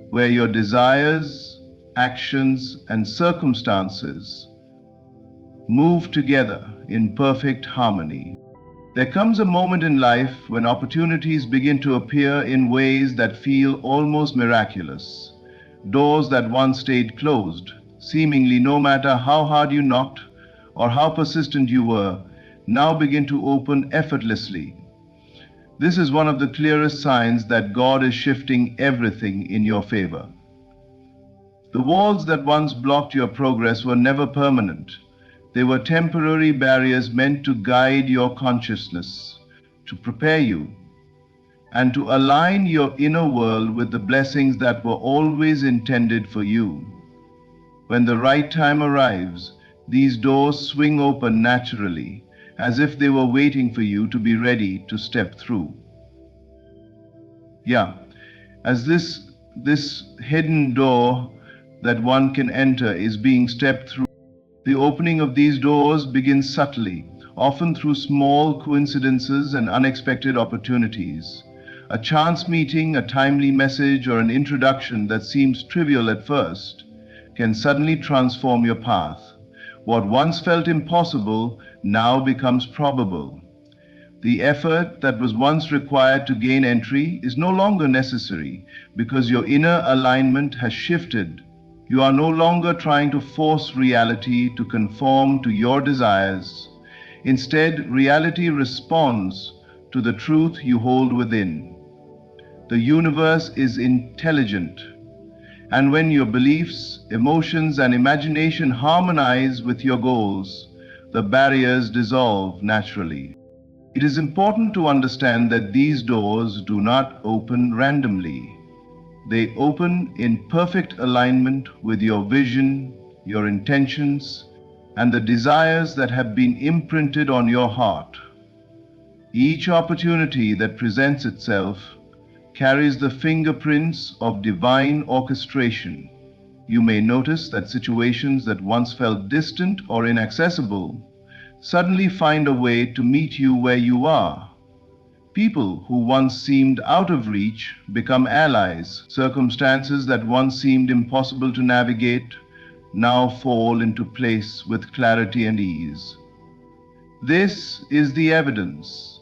where your desires, actions, and circumstances move together in perfect harmony. There comes a moment in life when opportunities begin to appear in ways that feel almost miraculous. Doors that once stayed closed, seemingly no matter how hard you knocked or how persistent you were, now begin to open effortlessly. This is one of the clearest signs that God is shifting everything in your favor. The walls that once blocked your progress were never permanent. They were temporary barriers meant to guide your consciousness, to prepare you, and to align your inner world with the blessings that were always intended for you. When the right time arrives, these doors swing open naturally, as if they were waiting for you to be ready to step through. Yeah, as this hidden door that one can enter is being stepped through, the opening of these doors begins subtly, often through small coincidences and unexpected opportunities. A chance meeting, a timely message, or an introduction that seems trivial at first can suddenly transform your path. What once felt impossible now becomes probable. The effort that was once required to gain entry is no longer necessary because your inner alignment has shifted. You are no longer trying to force reality to conform to your desires. Instead, reality responds to the truth you hold within. The universe is intelligent, and when your beliefs, emotions, and imagination harmonize with your goals, the barriers dissolve naturally. It is important to understand that these doors do not open randomly. They open in perfect alignment with your vision, your intentions, and the desires that have been imprinted on your heart. Each opportunity that presents itself carries the fingerprints of divine orchestration. You may notice that situations that once felt distant or inaccessible suddenly find a way to meet you where you are. People who once seemed out of reach become allies. Circumstances that once seemed impossible to navigate now fall into place with clarity and ease. This is the evidence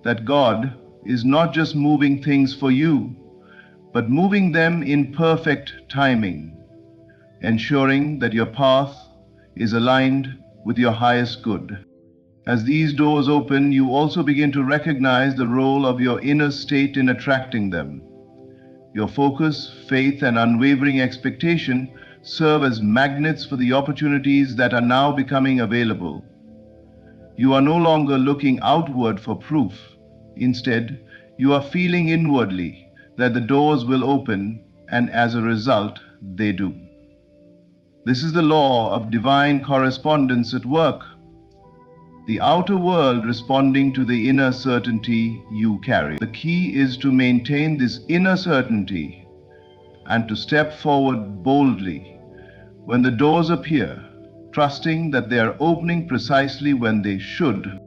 that God is not just moving things for you, but moving them in perfect timing, ensuring that your path is aligned with your highest good. As these doors open, you also begin to recognize the role of your inner state in attracting them. Your focus, faith, and unwavering expectation serve as magnets for the opportunities that are now becoming available. You are no longer looking outward for proof. Instead, you are feeling inwardly that the doors will open, and as a result, they do. This is the law of divine correspondence at work. The outer world responding to the inner certainty you carry. The key is to maintain this inner certainty and to step forward boldly when the doors appear, trusting that they are opening precisely when they should.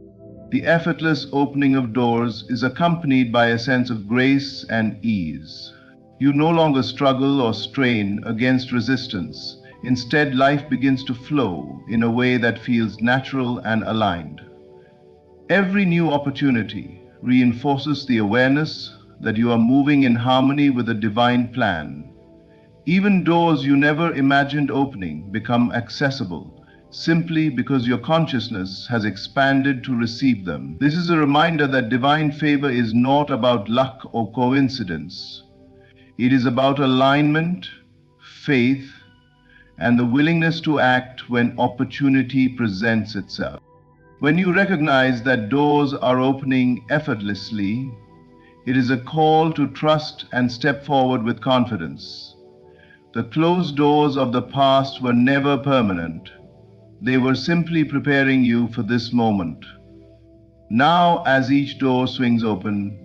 The effortless opening of doors is accompanied by a sense of grace and ease. You no longer struggle or strain against resistance. Instead, life begins to flow in a way that feels natural and aligned. Every new opportunity reinforces the awareness that you are moving in harmony with a divine plan. Even doors you never imagined opening become accessible simply because your consciousness has expanded to receive them. This is a reminder that divine favor is not about luck or coincidence. It is about alignment, faith, and the willingness to act when opportunity presents itself. When you recognize that doors are opening effortlessly, it is a call to trust and step forward with confidence. The closed doors of the past were never permanent. They were simply preparing you for this moment. Now, as each door swings open,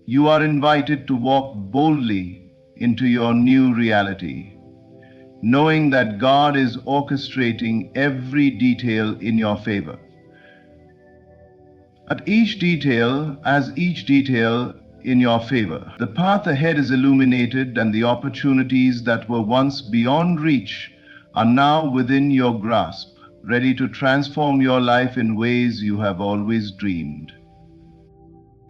you are invited to walk boldly into your new reality, knowing that God is orchestrating every detail in your favor. As each detail in your favor, the path ahead is illuminated, and the opportunities that were once beyond reach are now within your grasp, ready to transform your life in ways you have always dreamed.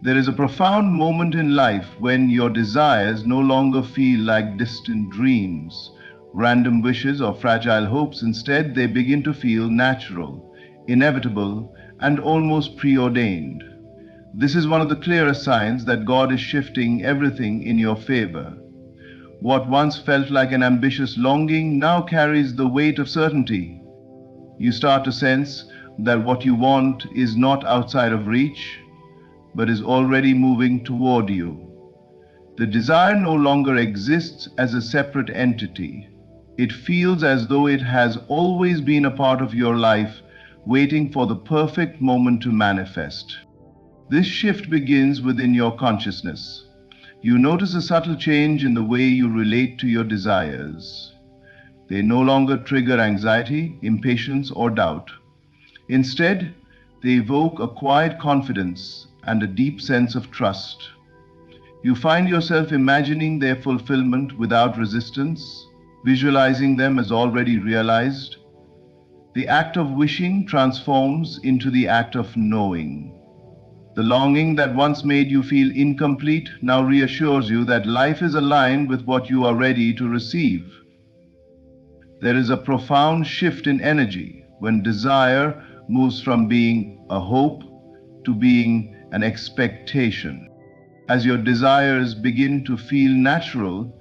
There is a profound moment in life when your desires no longer feel like distant dreams, random wishes, or fragile hopes. Instead, they begin to feel natural, inevitable, and almost preordained. This is one of the clearest signs that God is shifting everything in your favor. What once felt like an ambitious longing now carries the weight of certainty. You start to sense that what you want is not outside of reach, but is already moving toward you. The desire no longer exists as a separate entity. It feels as though it has always been a part of your life, waiting for the perfect moment to manifest. This shift begins within your consciousness. You notice a subtle change in the way you relate to your desires. They no longer trigger anxiety, impatience, or doubt. Instead, they evoke a quiet confidence and a deep sense of trust. You find yourself imagining their fulfillment without resistance, visualizing them as already realized. The act of wishing transforms into the act of knowing. The longing that once made you feel incomplete now reassures you that life is aligned with what you are ready to receive. There is a profound shift in energy when desire moves from being a hope to being an expectation. As your desires begin to feel natural,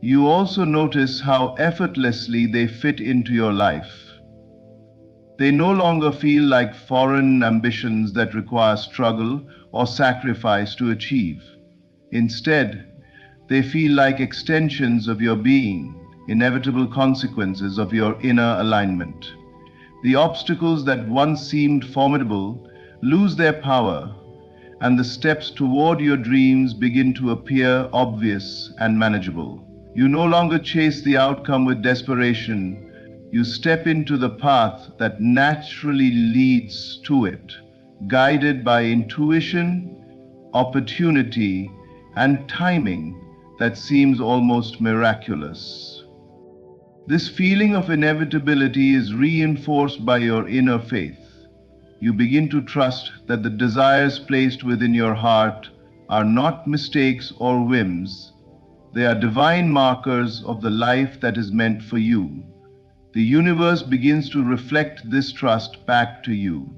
you also notice how effortlessly they fit into your life. They no longer feel like foreign ambitions that require struggle or sacrifice to achieve. Instead, they feel like extensions of your being, inevitable consequences of your inner alignment. The obstacles that once seemed formidable lose their power, and the steps toward your dreams begin to appear obvious and manageable. You no longer chase the outcome with desperation. You step into the path that naturally leads to it, guided by intuition, opportunity, and timing that seems almost miraculous. This feeling of inevitability is reinforced by your inner faith. You begin to trust that the desires placed within your heart are not mistakes or whims. They are divine markers of the life that is meant for you. The universe begins to reflect this trust back to you,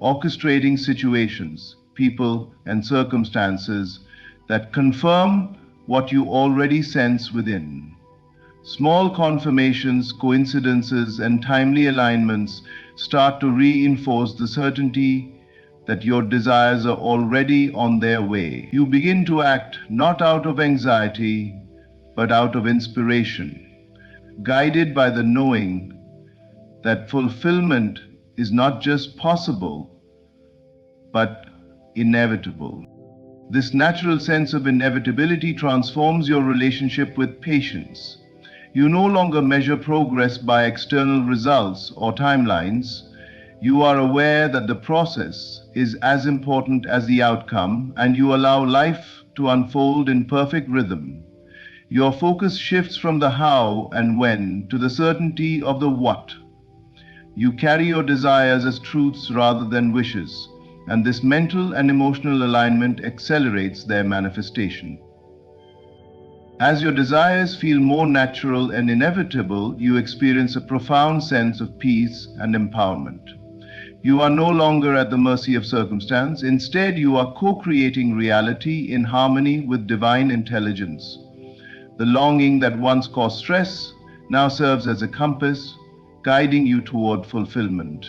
orchestrating situations, people, and circumstances that confirm what you already sense within. Small confirmations, coincidences, and timely alignments start to reinforce the certainty that your desires are already on their way. You begin to act not out of anxiety, but out of inspiration. guided by the knowing that fulfillment is not just possible, but inevitable. This natural sense of inevitability transforms your relationship with patience. You no longer measure progress by external results or timelines. You are aware that the process is as important as the outcome, and you allow life to unfold in perfect rhythm. Your focus shifts from the how and when to the certainty of the what. You carry your desires as truths rather than wishes, and this mental and emotional alignment accelerates their manifestation. As your desires feel more natural and inevitable, you experience a profound sense of peace and empowerment. You are no longer at the mercy of circumstance. Instead, you are co-creating reality in harmony with divine intelligence. The longing that once caused stress now serves as a compass, guiding you toward fulfillment.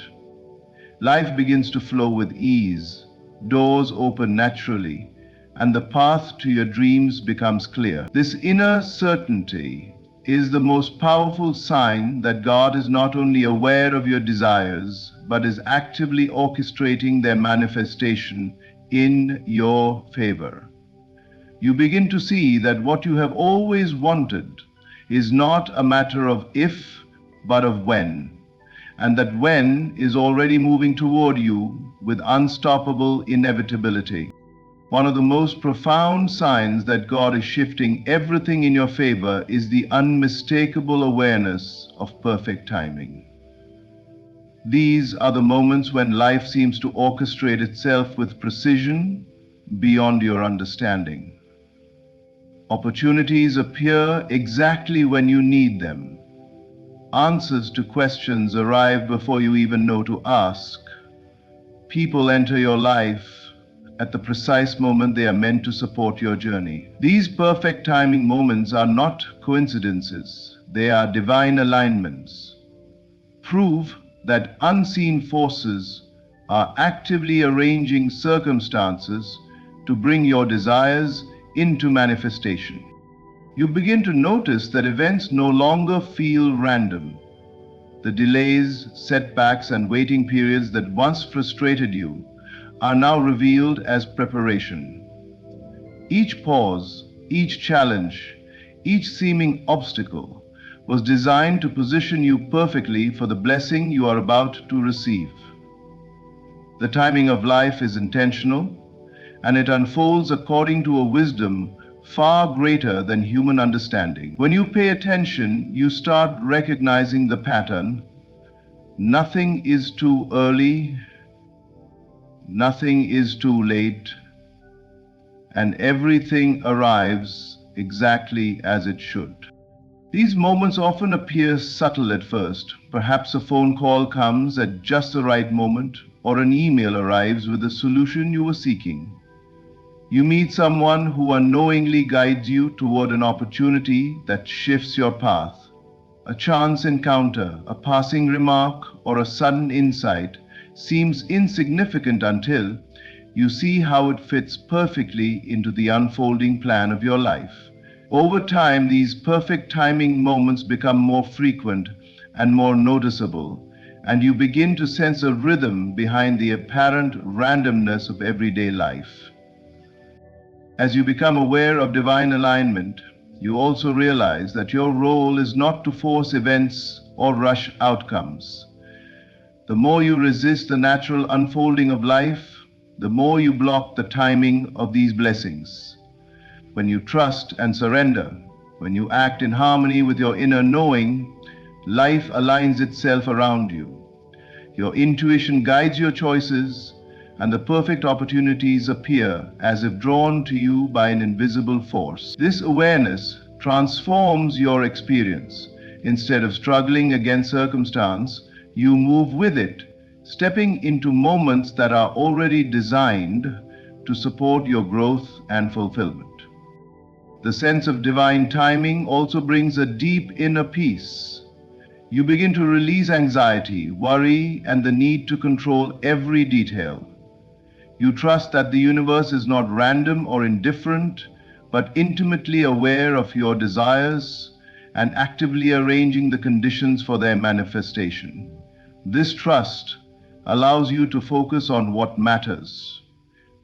Life begins to flow with ease, doors open naturally, and the path to your dreams becomes clear. This inner certainty is the most powerful sign that God is not only aware of your desires, but is actively orchestrating their manifestation in your favor. You begin to see that what you have always wanted is not a matter of if, but of when, and that when is already moving toward you with unstoppable inevitability. One of the most profound signs that God is shifting everything in your favor is the unmistakable awareness of perfect timing. These are the moments when life seems to orchestrate itself with precision beyond your understanding. Opportunities appear exactly when you need them. Answers to questions arrive before you even know to ask. People enter your life at the precise moment they are meant to support your journey. These perfect timing moments are not coincidences, they are divine alignments. Prove that unseen forces are actively arranging circumstances to bring your desires into manifestation. You begin to notice that events no longer feel random. The delays, setbacks, and waiting periods that once frustrated you are now revealed as preparation. Each pause, each challenge, each seeming obstacle was designed to position you perfectly for the blessing you are about to receive. The timing of life is intentional, and it unfolds according to a wisdom far greater than human understanding. When you pay attention, you start recognizing the pattern. Nothing is too early, nothing is too late, and everything arrives exactly as it should. These moments often appear subtle at first. Perhaps a phone call comes at just the right moment, or an email arrives with the solution you were seeking. You meet someone who unknowingly guides you toward an opportunity that shifts your path. A chance encounter, a passing remark, or a sudden insight seems insignificant until you see how it fits perfectly into the unfolding plan of your life. Over time, these perfect timing moments become more frequent and more noticeable, and you begin to sense a rhythm behind the apparent randomness of everyday life. As you become aware of divine alignment, you also realize that your role is not to force events or rush outcomes. The more you resist the natural unfolding of life, the more you block the timing of these blessings. When you trust and surrender, when you act in harmony with your inner knowing, life aligns itself around you. Your intuition guides your choices, and the perfect opportunities appear as if drawn to you by an invisible force. This awareness transforms your experience. Instead of struggling against circumstance, you move with it, stepping into moments that are already designed to support your growth and fulfillment. The sense of divine timing also brings a deep inner peace. You begin to release anxiety, worry, and the need to control every detail. You trust that the universe is not random or indifferent, but intimately aware of your desires and actively arranging the conditions for their manifestation. This trust allows you to focus on what matters: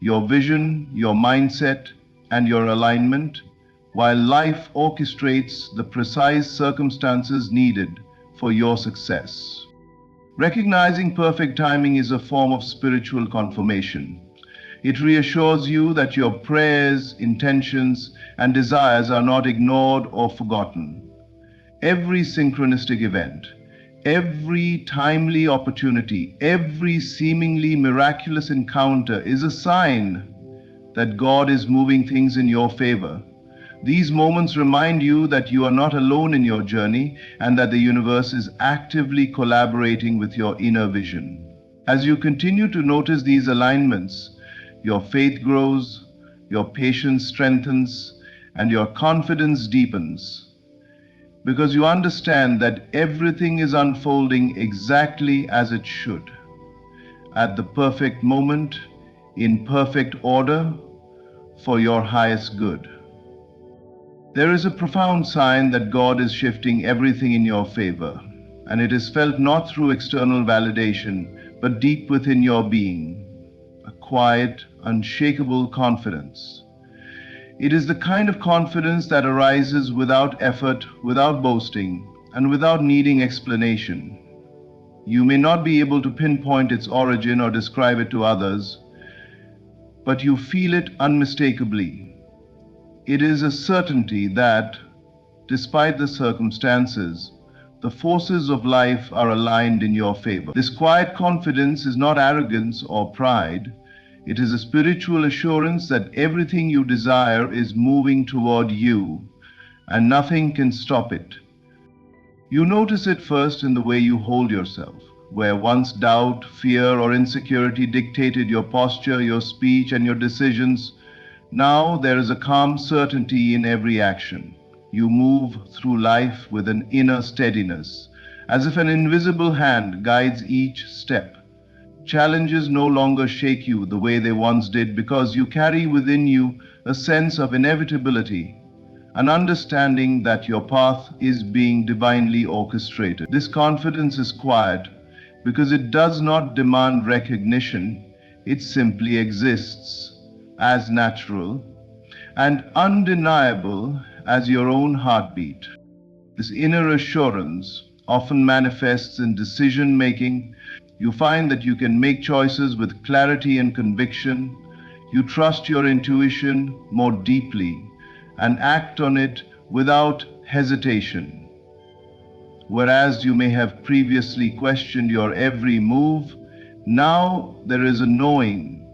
your vision, your mindset, and your alignment, while life orchestrates the precise circumstances needed for your success. Recognizing perfect timing is a form of spiritual confirmation. It reassures you that your prayers, intentions, and desires are not ignored or forgotten. Every synchronistic event, every timely opportunity, every seemingly miraculous encounter is a sign that God is moving things in your favor. These moments remind you that you are not alone in your journey and that the universe is actively collaborating with your inner vision. As you continue to notice these alignments, your faith grows, your patience strengthens, and your confidence deepens, because you understand that everything is unfolding exactly as it should, at the perfect moment, in perfect order, for your highest good. There is a profound sign that God is shifting everything in your favor, and it is felt not through external validation, but deep within your being, a quiet, unshakable confidence. It is the kind of confidence that arises without effort, without boasting, and without needing explanation. You may not be able to pinpoint its origin or describe it to others, but you feel it unmistakably. It is a certainty that, despite the circumstances, the forces of life are aligned in your favor. This quiet confidence is not arrogance or pride. It is a spiritual assurance that everything you desire is moving toward you, and nothing can stop it. You notice it first in the way you hold yourself, where once doubt, fear, or insecurity dictated your posture, your speech, and your decisions. Now there is a calm certainty in every action. You move through life with an inner steadiness, as if an invisible hand guides each step. Challenges no longer shake you the way they once did, because you carry within you a sense of inevitability, an understanding that your path is being divinely orchestrated. This confidence is quiet because it does not demand recognition. It simply exists, as natural and undeniable as your own heartbeat. This inner assurance often manifests in decision making. You find that you can make choices with clarity and conviction. You trust your intuition more deeply and act on it without hesitation. Whereas you may have previously questioned your every move, now there is a knowing,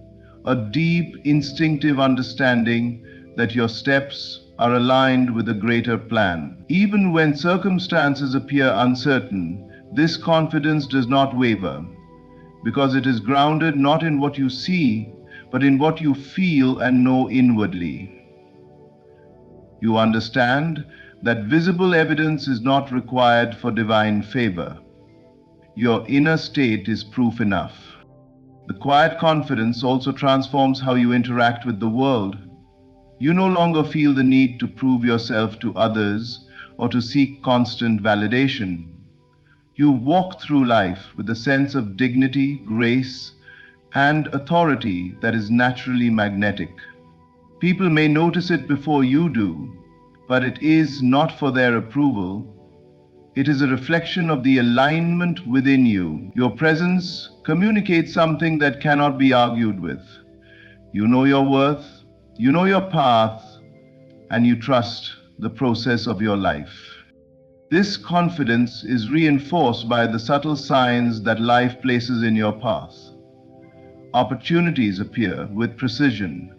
a deep instinctive understanding that your steps are aligned with a greater plan. Even when circumstances appear uncertain, this confidence does not waver, because it is grounded not in what you see, but in what you feel and know inwardly. You understand that visible evidence is not required for divine favor. Your inner state is proof enough. The quiet confidence also transforms how you interact with the world. You no longer feel the need to prove yourself to others or to seek constant validation. You walk through life with a sense of dignity, grace, and authority that is naturally magnetic. People may notice it before you do, but it is not for their approval. It is a reflection of the alignment within you. Your presence communicates something that cannot be argued with. You know your worth, you know your path, and you trust the process of your life. This confidence is reinforced by the subtle signs that life places in your path. Opportunities appear with precision.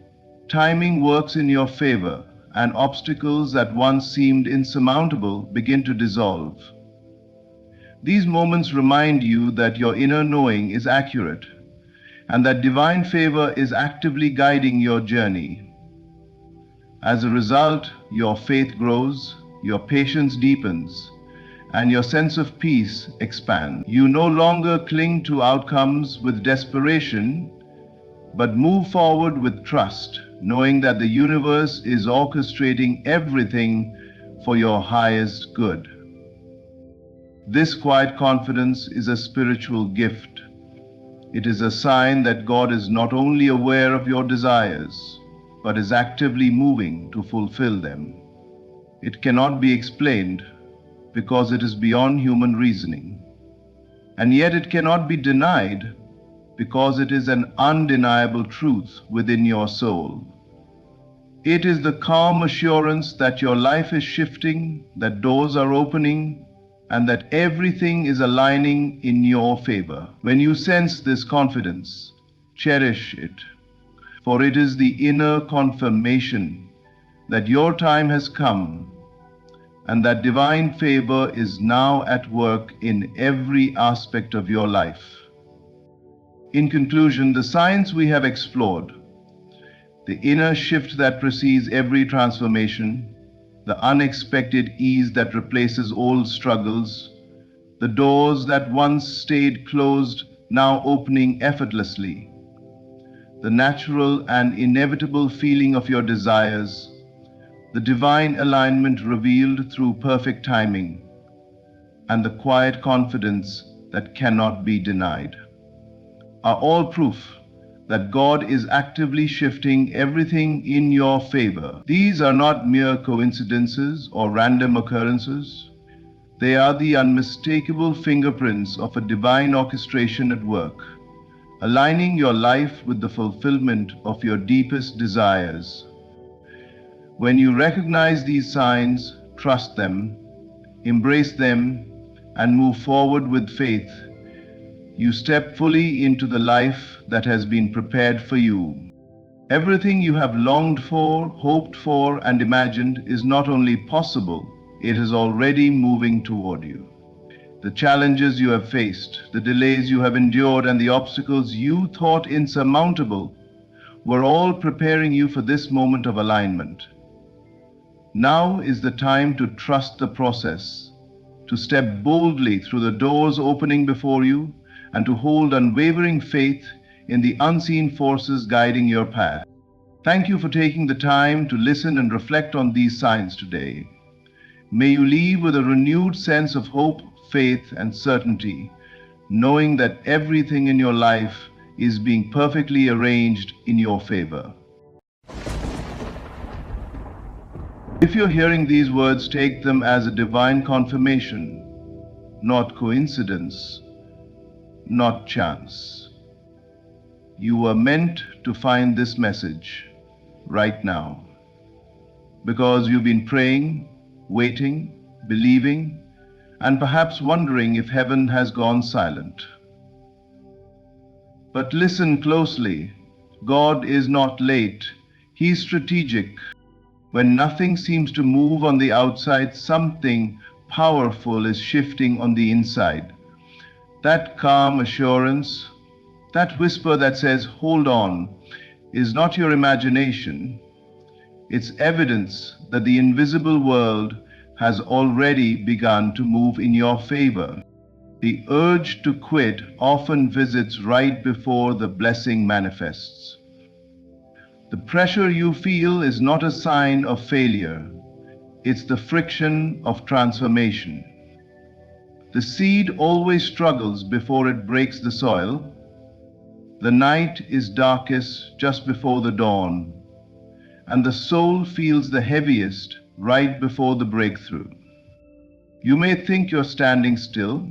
Timing works in your favor, and obstacles that once seemed insurmountable begin to dissolve. These moments remind you that your inner knowing is accurate, and that divine favor is actively guiding your journey. As a result, your faith grows, your patience deepens, and your sense of peace expands. You no longer cling to outcomes with desperation, but move forward with trust, knowing that the universe is orchestrating everything for your highest good. This quiet confidence is a spiritual gift. It is a sign that God is not only aware of your desires, but is actively moving to fulfill them. It cannot be explained because it is beyond human reasoning. And yet it cannot be denied because it is an undeniable truth within your soul. It is the calm assurance that your life is shifting, that doors are opening, and that everything is aligning in your favor. When you sense this confidence, cherish it, for it is the inner confirmation that your time has come and that divine favor is now at work in every aspect of your life. In conclusion, the signs we have explored, the inner shift that precedes every transformation, the unexpected ease that replaces old struggles, the doors that once stayed closed now opening effortlessly, the natural and inevitable feeling of your desires, the divine alignment revealed through perfect timing, and the quiet confidence that cannot be denied, are all proof that God is actively shifting everything in your favor. These are not mere coincidences or random occurrences. They are the unmistakable fingerprints of a divine orchestration at work, aligning your life with the fulfillment of your deepest desires. When you recognize these signs, trust them, embrace them, and move forward with faith, you step fully into the life that has been prepared for you. Everything you have longed for, hoped for, and imagined is not only possible, it is already moving toward you. The challenges you have faced, the delays you have endured, and the obstacles you thought insurmountable were all preparing you for this moment of alignment. Now is the time to trust the process, to step boldly through the doors opening before you, and to hold unwavering faith in the unseen forces guiding your path. Thank you for taking the time to listen and reflect on these signs today. May you leave with a renewed sense of hope, faith, and certainty, knowing that everything in your life is being perfectly arranged in your favor. If you're hearing these words, take them as a divine confirmation, not coincidence, not chance. You were meant to find this message right now because you've been praying, waiting, believing, and perhaps wondering if heaven has gone silent. But listen closely. God is not late. He's strategic. When nothing seems to move on the outside, something powerful is shifting on the inside. That calm assurance, that whisper that says, "Hold on," is not your imagination. It's evidence that the invisible world has already begun to move in your favor. The urge to quit often visits right before the blessing manifests. The pressure you feel is not a sign of failure. It's the friction of transformation. The seed always struggles before it breaks the soil. The night is darkest just before the dawn, and the soul feels the heaviest right before the breakthrough. You may think you're standing still,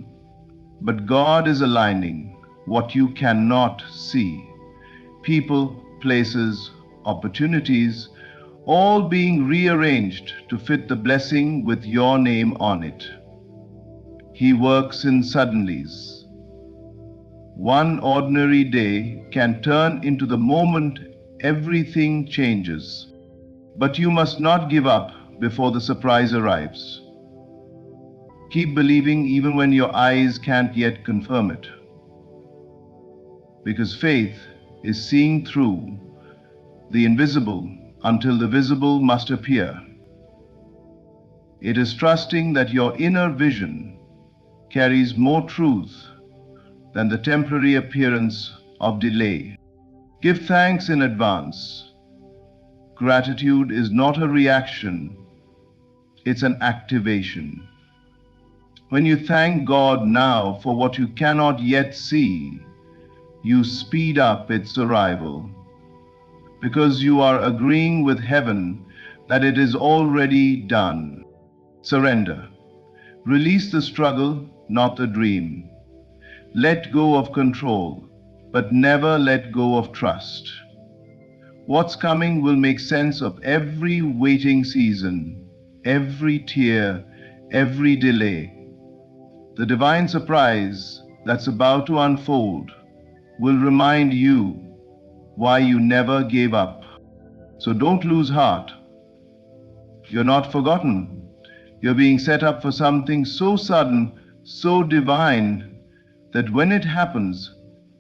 but God is aligning what you cannot see. People, places, opportunities, all being rearranged to fit the blessing with your name on it. He works in suddenlies. One ordinary day can turn into the moment everything changes. But you must not give up before the surprise arrives. Keep believing even when your eyes can't yet confirm it. Because faith is seeing through the invisible until the visible must appear. It is trusting that your inner vision carries more truth than the temporary appearance of delay. Give thanks in advance. Gratitude is not a reaction, it's an activation. When you thank God now for what you cannot yet see, you speed up its arrival, because you are agreeing with heaven that it is already done. Surrender. Release the struggle, not the dream. Let go of control, but never let go of trust. What's coming will make sense of every waiting season, every tear, every delay. The divine surprise that's about to unfold will remind you why you never gave up. So don't lose heart. You're not forgotten. You're being set up for something so sudden, so divine, that when it happens,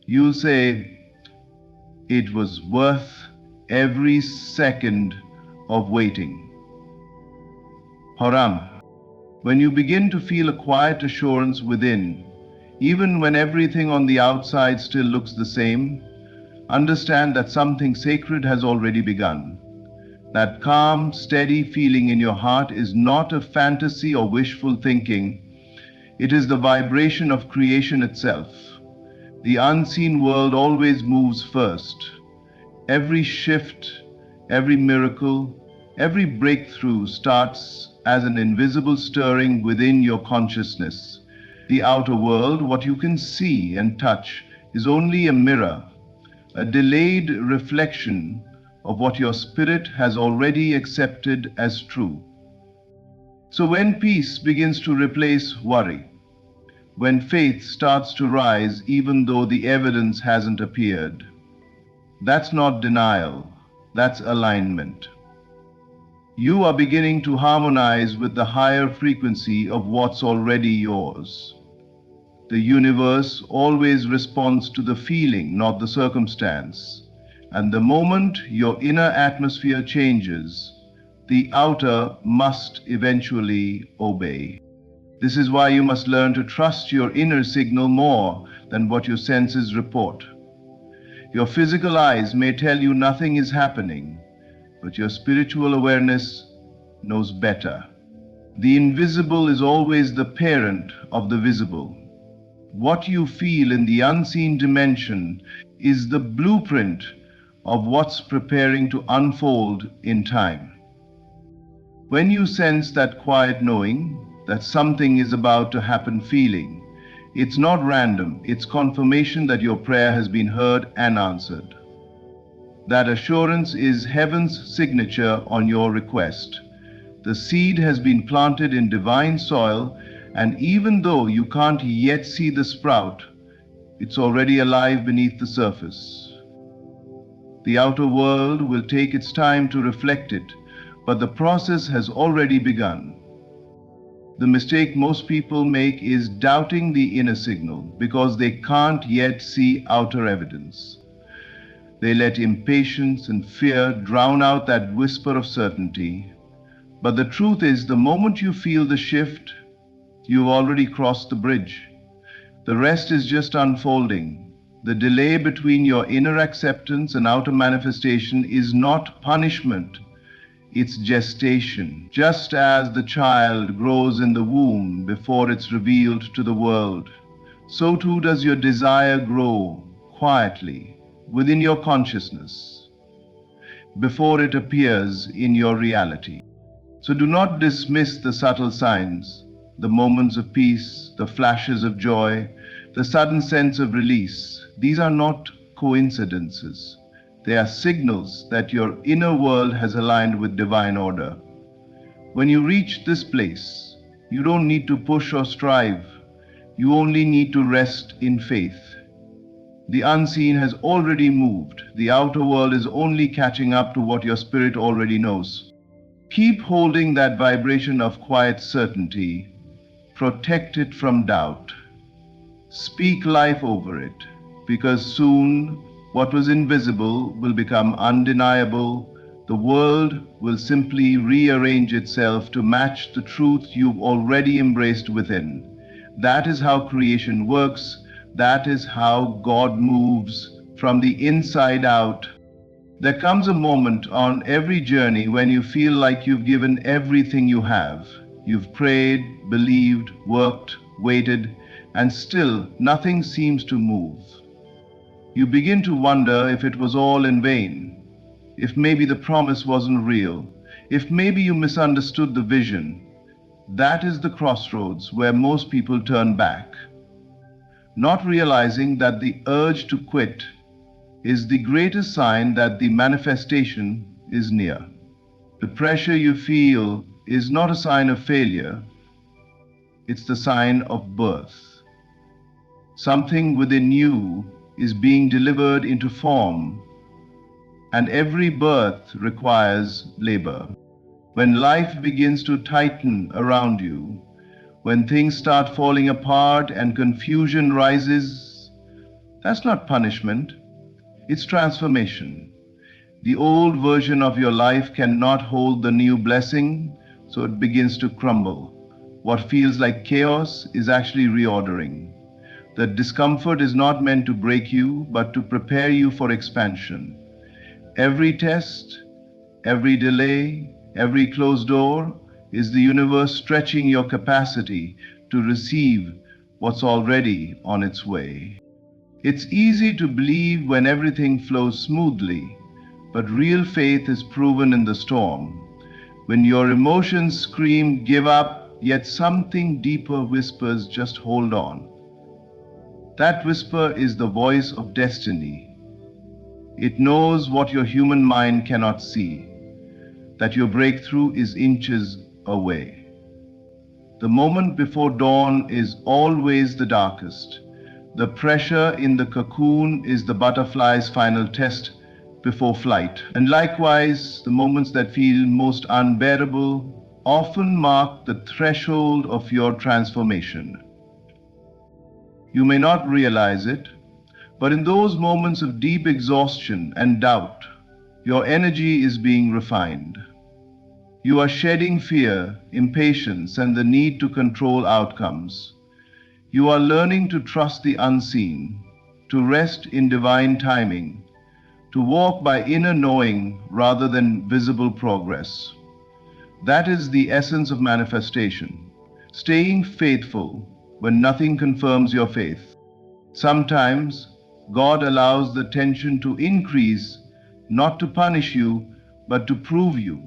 you'll say, it was worth every second of waiting. Horam. When you begin to feel a quiet assurance within, even when everything on the outside still looks the same, understand that something sacred has already begun. That calm, steady feeling in your heart is not a fantasy or wishful thinking. It is the vibration of creation itself. The unseen world always moves first. Every shift, every miracle, every breakthrough starts as an invisible stirring within your consciousness. The outer world, what you can see and touch, is only a mirror, a delayed reflection of what your spirit has already accepted as true. So when peace begins to replace worry, when faith starts to rise even though the evidence hasn't appeared, that's not denial, that's alignment. You are beginning to harmonize with the higher frequency of what's already yours. The universe always responds to the feeling, not the circumstance. And the moment your inner atmosphere changes, the outer must eventually obey. This is why you must learn to trust your inner signal more than what your senses report. Your physical eyes may tell you nothing is happening, but your spiritual awareness knows better. The invisible is always the parent of the visible. What you feel in the unseen dimension is the blueprint of what's preparing to unfold in time. When you sense that quiet knowing that something is about to happen feeling, it's not random, it's confirmation that your prayer has been heard and answered. That assurance is heaven's signature on your request. The seed has been planted in divine soil, and even though you can't yet see the sprout, it's already alive beneath the surface. The outer world will take its time to reflect it, but the process has already begun. The mistake most people make is doubting the inner signal because they can't yet see outer evidence. They let impatience and fear drown out that whisper of certainty. But the truth is, the moment you feel the shift, you've already crossed the bridge. The rest is just unfolding. The delay between your inner acceptance and outer manifestation is not punishment, it's gestation. Just as the child grows in the womb before it's revealed to the world, so too does your desire grow quietly within your consciousness before it appears in your reality. So do not dismiss the subtle signs, the moments of peace, the flashes of joy, the sudden sense of release. These are not coincidences. They are signals that your inner world has aligned with divine order. When you reach this place, you don't need to push or strive. You only need to rest in faith. The unseen has already moved. The outer world is only catching up to what your spirit already knows. Keep holding that vibration of quiet certainty. Protect it from doubt. Speak life over it, because soon what was invisible will become undeniable. The world will simply rearrange itself to match the truth you've already embraced within. That is how creation works. That is how God moves from the inside out. There comes a moment on every journey when you feel like you've given everything you have. You've prayed, believed, worked, waited, and still nothing seems to move. You begin to wonder if it was all in vain, if maybe the promise wasn't real, if maybe you misunderstood the vision. That is the crossroads where most people turn back, not realizing that the urge to quit is the greatest sign that the manifestation is near. The pressure you feel is not a sign of failure, it's the sign of birth. Something within you is being delivered into form, and every birth requires labor. When life begins to tighten around you, when things start falling apart and confusion rises, that's not punishment, it's transformation. The old version of your life cannot hold the new blessing, so it begins to crumble. What feels like chaos is actually reordering. The discomfort is not meant to break you, but to prepare you for expansion. Every test, every delay, every closed door is the universe stretching your capacity to receive what's already on its way. It's easy to believe when everything flows smoothly, but real faith is proven in the storm. When your emotions scream, give up, yet something deeper whispers, just hold on. That whisper is the voice of destiny. It knows what your human mind cannot see, that your breakthrough is inches away. The moment before dawn is always the darkest. The pressure in the cocoon is the butterfly's final test before flight. And likewise, the moments that feel most unbearable often mark the threshold of your transformation. You may not realize it, but in those moments of deep exhaustion and doubt, your energy is being refined. You are shedding fear, impatience, and the need to control outcomes. You are learning to trust the unseen, to rest in divine timing, to walk by inner knowing rather than visible progress. That is the essence of manifestation, staying faithful when nothing confirms your faith. Sometimes God allows the tension to increase, not to punish you, but to prove you.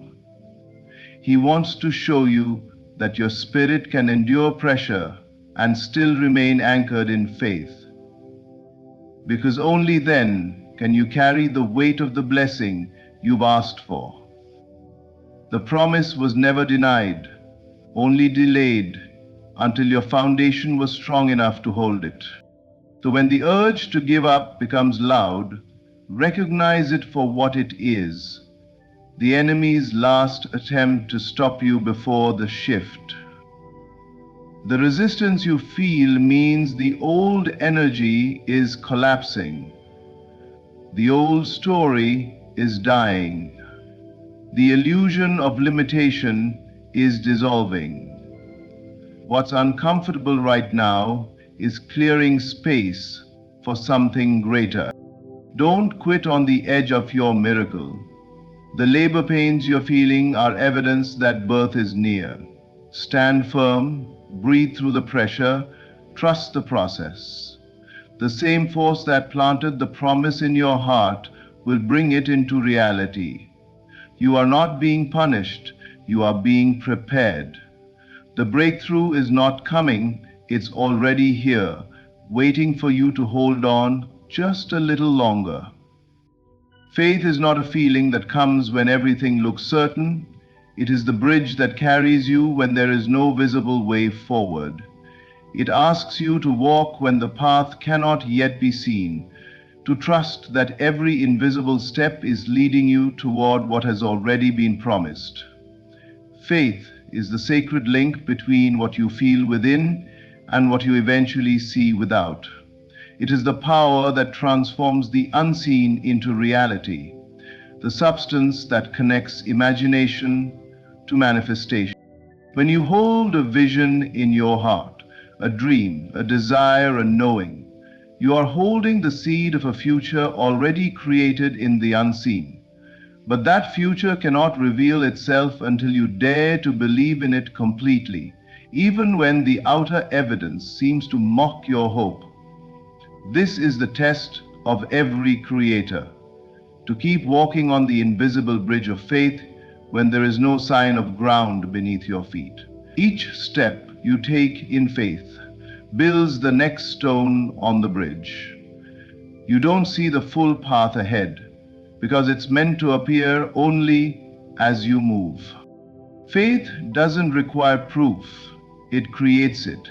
He wants to show you that your spirit can endure pressure and still remain anchored in faith. Because only then can you carry the weight of the blessing you've asked for. The promise was never denied, only delayed until your foundation was strong enough to hold it. So when the urge to give up becomes loud, recognize it for what it is, the enemy's last attempt to stop you before the shift. The resistance you feel means the old energy is collapsing. The old story is dying. The illusion of limitation is dissolving. What's uncomfortable right now is clearing space for something greater. Don't quit on the edge of your miracle. The labor pains you're feeling are evidence that birth is near. Stand firm, breathe through the pressure, trust the process. The same force that planted the promise in your heart will bring it into reality. You are not being punished, you are being prepared. The breakthrough is not coming, it's already here, waiting for you to hold on just a little longer. Faith is not a feeling that comes when everything looks certain. It is the bridge that carries you when there is no visible way forward. It asks you to walk when the path cannot yet be seen, to trust that every invisible step is leading you toward what has already been promised. Faith is the sacred link between what you feel within and what you eventually see without. It is the power that transforms the unseen into reality, the substance that connects imagination to manifestation. When you hold a vision in your heart, a dream, a desire, a knowing, you are holding the seed of a future already created in the unseen. But that future cannot reveal itself until you dare to believe in it completely, even when the outer evidence seems to mock your hope. This is the test of every creator, to keep walking on the invisible bridge of faith when there is no sign of ground beneath your feet. Each step you take in faith builds the next stone on the bridge. You don't see the full path ahead because it's meant to appear only as you move. Faith doesn't require proof, it creates it.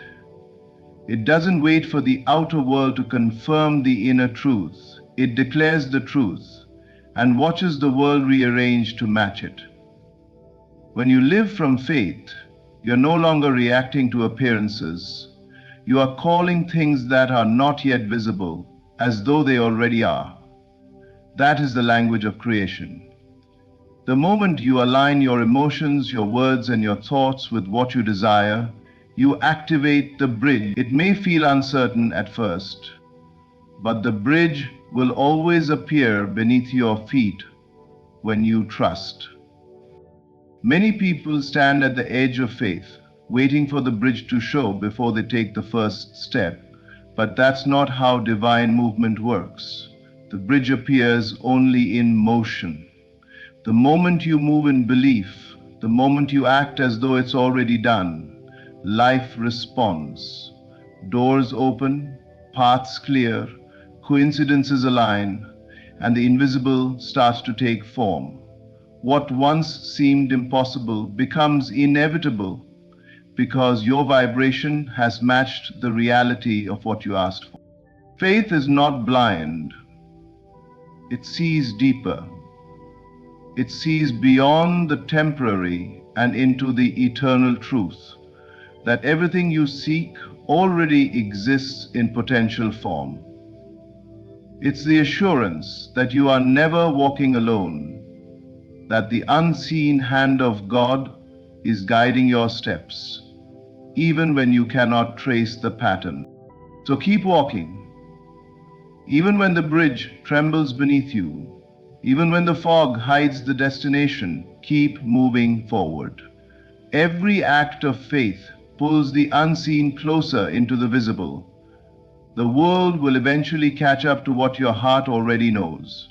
It doesn't wait for the outer world to confirm the inner truth. It declares the truth and watches the world rearrange to match it. When you live from faith, you're no longer reacting to appearances. You are calling things that are not yet visible as though they already are. That is the language of creation. The moment you align your emotions, your words, and your thoughts with what you desire, you activate the bridge. It may feel uncertain at first, but the bridge will always appear beneath your feet when you trust. Many people stand at the edge of faith, waiting for the bridge to show before they take the first step. But that's not how divine movement works. The bridge appears only in motion. The moment you move in belief, the moment you act as though it's already done, life responds. Doors open, paths clear, coincidences align, and the invisible starts to take form. What once seemed impossible becomes inevitable because your vibration has matched the reality of what you asked for. Faith is not blind. It sees deeper. It sees beyond the temporary and into the eternal truth that everything you seek already exists in potential form. It's the assurance that you are never walking alone, that the unseen hand of God is guiding your steps, even when you cannot trace the pattern. So keep walking. Even when the bridge trembles beneath you, even when the fog hides the destination, keep moving forward. Every act of faith pulls the unseen closer into the visible. The world will eventually catch up to what your heart already knows,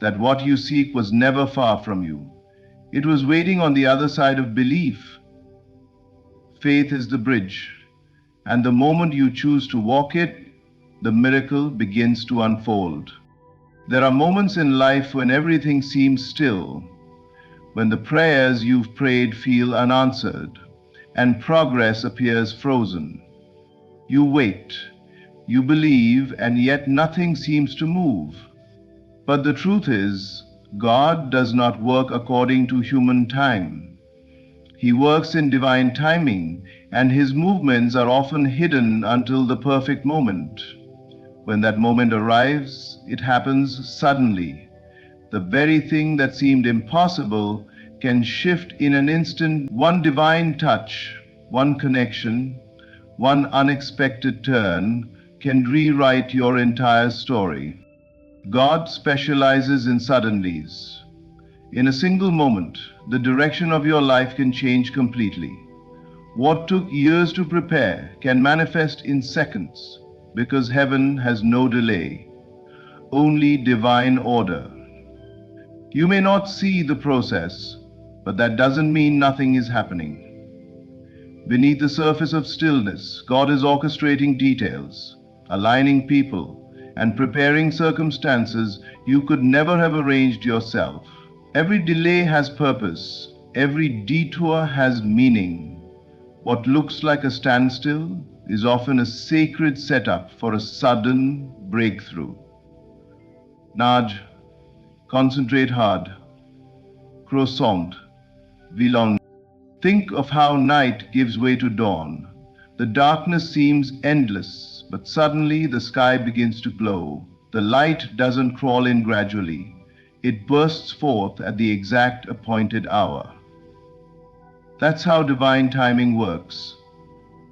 that what you seek was never far from you. It was waiting on the other side of belief. Faith is the bridge, and the moment you choose to walk it, the miracle begins to unfold. There are moments in life when everything seems still, when the prayers you've prayed feel unanswered, and progress appears frozen. You wait, you believe, and yet nothing seems to move. But the truth is, God does not work according to human time. He works in divine timing, and his movements are often hidden until the perfect moment. When that moment arrives, it happens suddenly. The very thing that seemed impossible can shift in an instant. One divine touch, one connection, one unexpected turn can rewrite your entire story. God specializes in suddenlies. In a single moment, the direction of your life can change completely. What took years to prepare can manifest in seconds because heaven has no delay, only divine order. You may not see the process, but that doesn't mean nothing is happening. Beneath the surface of stillness, God is orchestrating details, aligning people, and preparing circumstances you could never have arranged yourself. Every delay has purpose. Every detour has meaning. What looks like a standstill is often a sacred setup for a sudden breakthrough. Naj, concentrate hard. Croissant, villon. Think of how night gives way to dawn. The darkness seems endless, but suddenly the sky begins to glow. The light doesn't crawl in gradually. It bursts forth at the exact appointed hour. That's how divine timing works.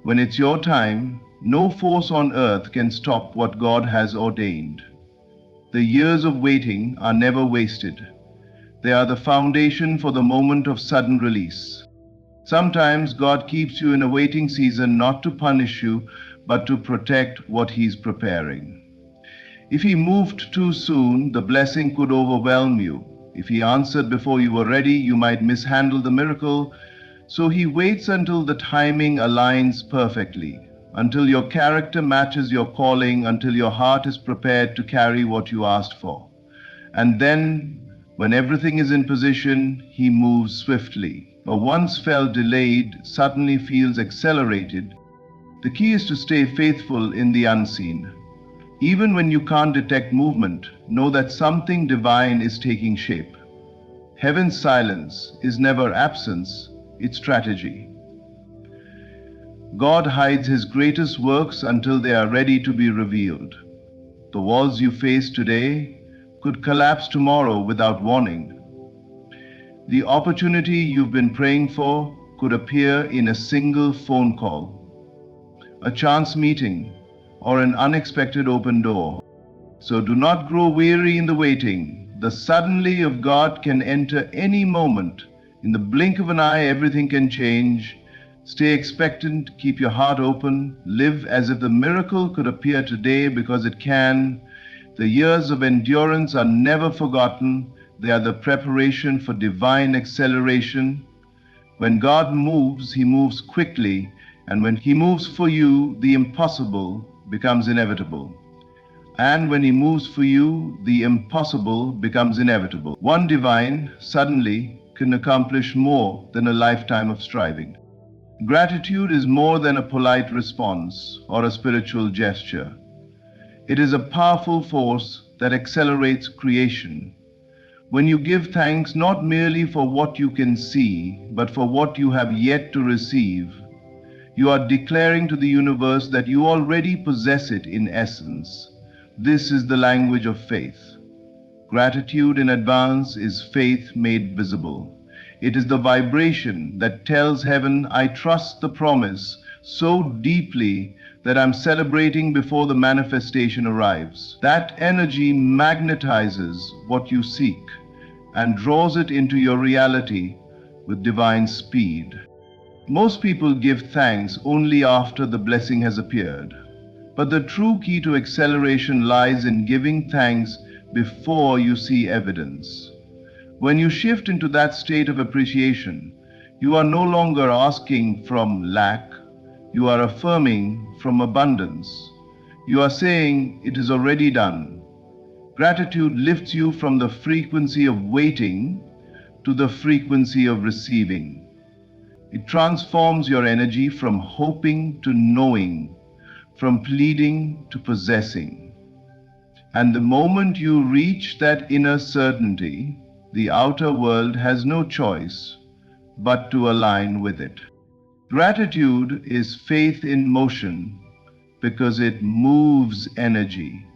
When it's your time, no force on earth can stop what God has ordained. The years of waiting are never wasted. They are the foundation for the moment of sudden release. Sometimes God keeps you in a waiting season not to punish you, but to protect what He's preparing. If He moved too soon, the blessing could overwhelm you. If He answered before you were ready, you might mishandle the miracle. So He waits until the timing aligns perfectly, until your character matches your calling, until your heart is prepared to carry what you asked for. And then, when everything is in position, He moves swiftly. A once felt delayed suddenly feels accelerated. The key is to stay faithful in the unseen. Even when you can't detect movement, know that something divine is taking shape. Heaven's silence is never absence, it's strategy. God hides His greatest works until they are ready to be revealed. The walls you face today could collapse tomorrow without warning. The opportunity you've been praying for could appear in a single phone call, a chance meeting, or an unexpected open door. So do not grow weary in the waiting. The suddenly of God can enter any moment. In the blink of an eye, everything can change. Stay expectant, keep your heart open, live as if the miracle could appear today because it can. The years of endurance are never forgotten. They are the preparation for divine acceleration. When God moves, He moves quickly, and when He moves for you, the impossible becomes inevitable. And when He moves for you, the impossible becomes inevitable. One divine, suddenly, can accomplish more than a lifetime of striving. Gratitude is more than a polite response or a spiritual gesture. It is a powerful force that accelerates creation. When you give thanks not merely for what you can see, but for what you have yet to receive, you are declaring to the universe that you already possess it in essence. This is the language of faith. Gratitude in advance is faith made visible. It is the vibration that tells heaven, I trust the promise so deeply that I'm celebrating before the manifestation arrives. That energy magnetizes what you seek and draws it into your reality with divine speed. Most people give thanks only after the blessing has appeared. But the true key to acceleration lies in giving thanks before you see evidence. When you shift into that state of appreciation, you are no longer asking from lack, you are affirming from abundance. You are saying, it is already done. Gratitude lifts you from the frequency of waiting to the frequency of receiving. It transforms your energy from hoping to knowing, from pleading to possessing. And the moment you reach that inner certainty, the outer world has no choice but to align with it. Gratitude is faith in motion because it moves energy.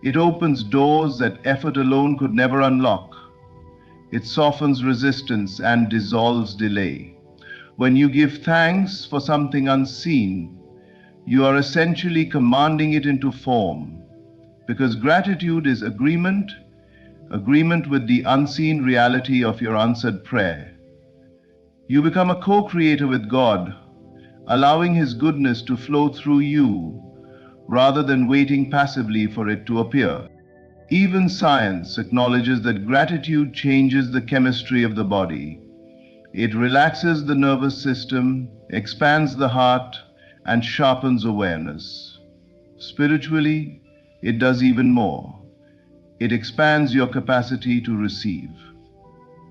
It opens doors that effort alone could never unlock. It softens resistance and dissolves delay. When you give thanks for something unseen, you are essentially commanding it into form, because gratitude is agreement with the unseen reality of your answered prayer. You become a co-creator with God, allowing His goodness to flow through you rather than waiting passively for it to appear. Even science acknowledges that gratitude changes the chemistry of the body. It relaxes the nervous system, expands the heart, and sharpens awareness. Spiritually, it does even more. It expands your capacity to receive.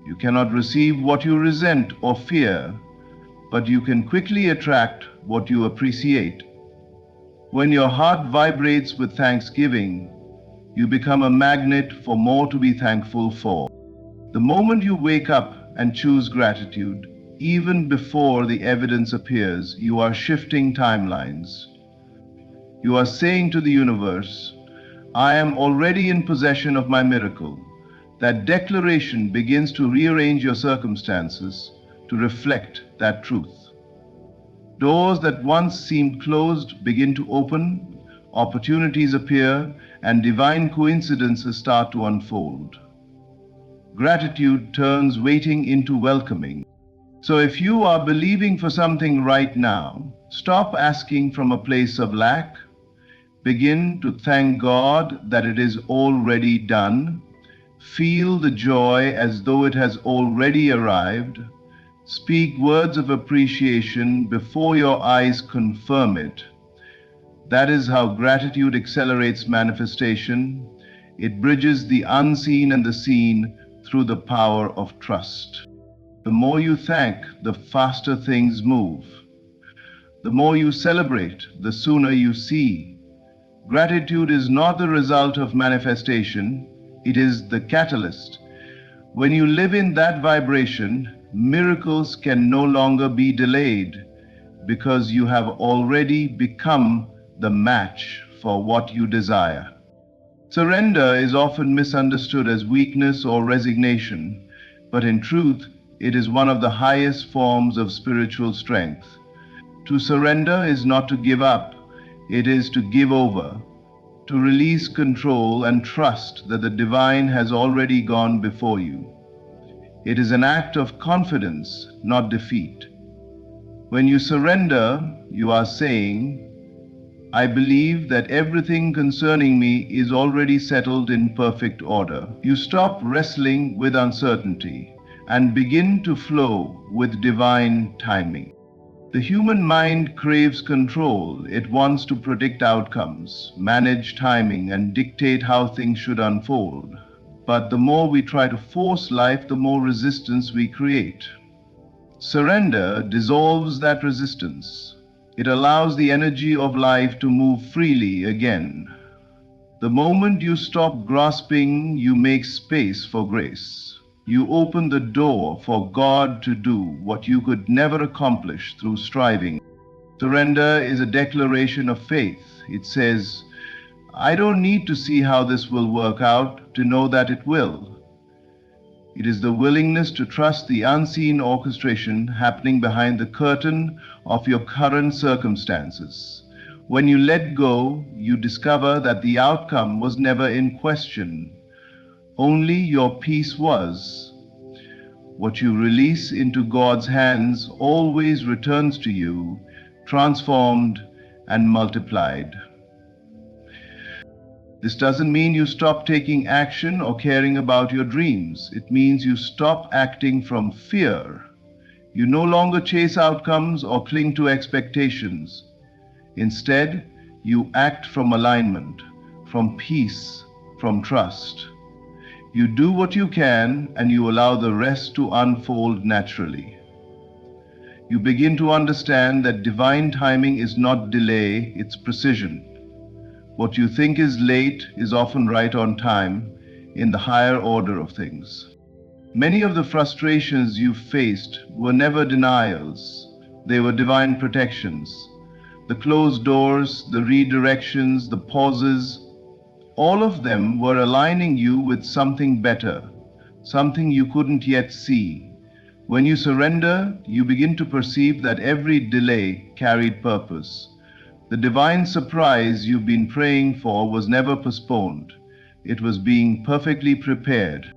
You cannot receive what you resent or fear, but you can quickly attract what you appreciate. When your heart vibrates with thanksgiving, you become a magnet for more to be thankful for. The moment you wake up and choose gratitude, even before the evidence appears, you are shifting timelines. You are saying to the universe, I am already in possession of my miracle. That declaration begins to rearrange your circumstances to reflect that truth. Doors that once seemed closed begin to open, opportunities appear, and divine coincidences start to unfold. Gratitude turns waiting into welcoming. So if you are believing for something right now, stop asking from a place of lack. Begin to thank God that it is already done. Feel the joy as though it has already arrived. Speak words of appreciation before your eyes confirm it. That is how gratitude accelerates manifestation. It bridges the unseen and the seen through the power of trust. The more you thank, the faster things move. The more you celebrate, the sooner you see. Gratitude is not the result of manifestation, it is the catalyst. When you live in that vibration, miracles can no longer be delayed because you have already become the match for what you desire. Surrender is often misunderstood as weakness or resignation, but in truth, it is one of the highest forms of spiritual strength. To surrender is not to give up, it is to give over, to release control and trust that the divine has already gone before you. It is an act of confidence, not defeat. When you surrender, you are saying, I believe that everything concerning me is already settled in perfect order. You stop wrestling with uncertainty and begin to flow with divine timing. The human mind craves control. It wants to predict outcomes, manage timing, and dictate how things should unfold. But the more we try to force life, the more resistance we create. Surrender dissolves that resistance. It allows the energy of life to move freely again. The moment you stop grasping, you make space for grace. You open the door for God to do what you could never accomplish through striving. Surrender is a declaration of faith. It says, I don't need to see how this will work out to know that it will. It is the willingness to trust the unseen orchestration happening behind the curtain of your current circumstances. When you let go, you discover that the outcome was never in question. Only your peace was. What you release into God's hands always returns to you, transformed and multiplied. This doesn't mean you stop taking action or caring about your dreams. It means you stop acting from fear. You no longer chase outcomes or cling to expectations. Instead, you act from alignment, from peace, from trust. You do what you can and you allow the rest to unfold naturally. You begin to understand that divine timing is not delay, it's precision. What you think is late is often right on time in the higher order of things. Many of the frustrations you faced were never denials. They were divine protections. The closed doors, the redirections, the pauses, all of them were aligning you with something better, something you couldn't yet see. When you surrender, you begin to perceive that every delay carried purpose. The divine surprise you've been praying for was never postponed. It was being perfectly prepared.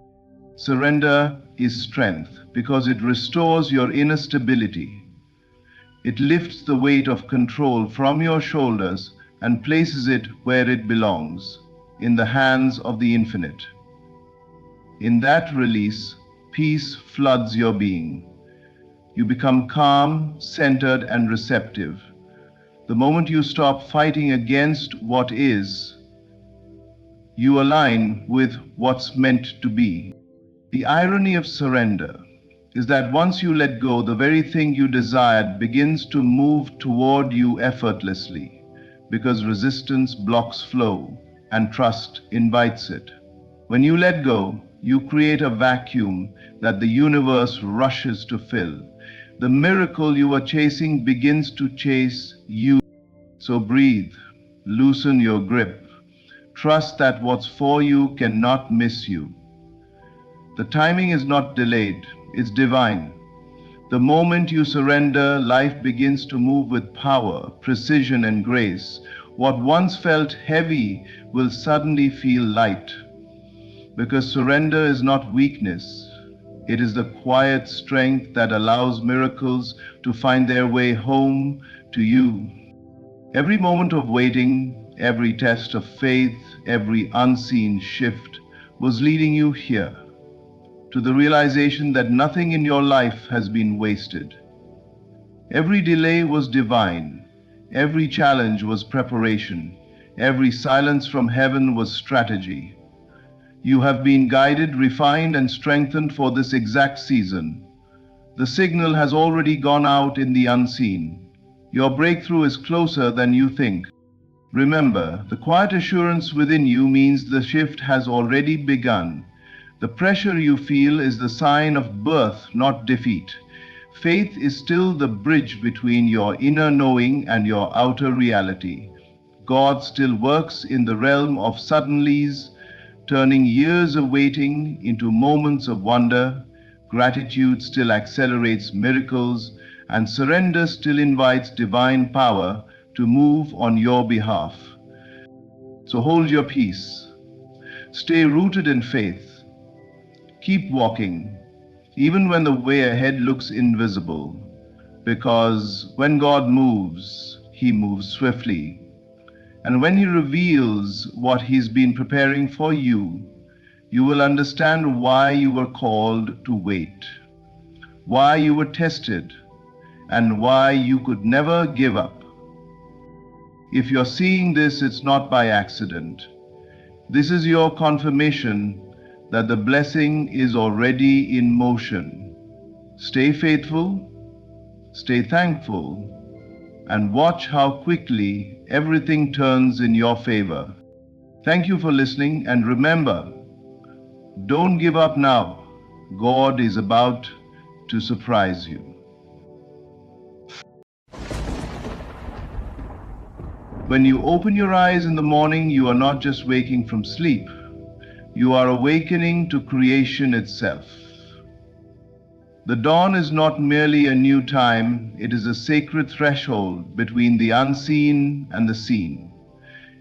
Surrender is strength because it restores your inner stability. It lifts the weight of control from your shoulders and places it where it belongs, in the hands of the infinite. In that release, peace floods your being. You become calm, centered, and receptive. The moment you stop fighting against what is, you align with what's meant to be. The irony of surrender is that once you let go, the very thing you desired begins to move toward you effortlessly, because resistance blocks flow and trust invites it. When you let go, you create a vacuum that the universe rushes to fill. The miracle you are chasing begins to chase you. So breathe, loosen your grip. Trust that what's for you cannot miss you. The timing is not delayed, it's divine. The moment you surrender, life begins to move with power, precision, and grace. What once felt heavy will suddenly feel light. because surrender is not weakness. It is the quiet strength that allows miracles to find their way home to you. Every moment of waiting, every test of faith, every unseen shift was leading you here, to the realization that nothing in your life has been wasted. Every delay was divine, every challenge was preparation, every silence from heaven was strategy. You have been guided, refined, and strengthened for this exact season. The signal has already gone out in the unseen. Your breakthrough is closer than you think. Remember, the quiet assurance within you means the shift has already begun. The pressure you feel is the sign of birth, not defeat. Faith is still the bridge between your inner knowing and your outer reality. God still works in the realm of suddenlies, turning years of waiting into moments of wonder. Gratitude still accelerates miracles, and surrender still invites divine power to move on your behalf. So hold your peace. Stay rooted in faith. Keep walking, even when the way ahead looks invisible, because when God moves, He moves swiftly. And when He reveals what He's been preparing for you, you will understand why you were called to wait, why you were tested, and why you could never give up. If you're seeing this, it's not by accident. This is your confirmation that the blessing is already in motion. Stay faithful, stay thankful, and watch how quickly everything turns in your favor. Thank you for listening, and remember, don't give up now. God is about to surprise you. When you open your eyes in the morning, you are not just waking from sleep. You are awakening to creation itself. The dawn is not merely a new time, it is a sacred threshold between the unseen and the seen.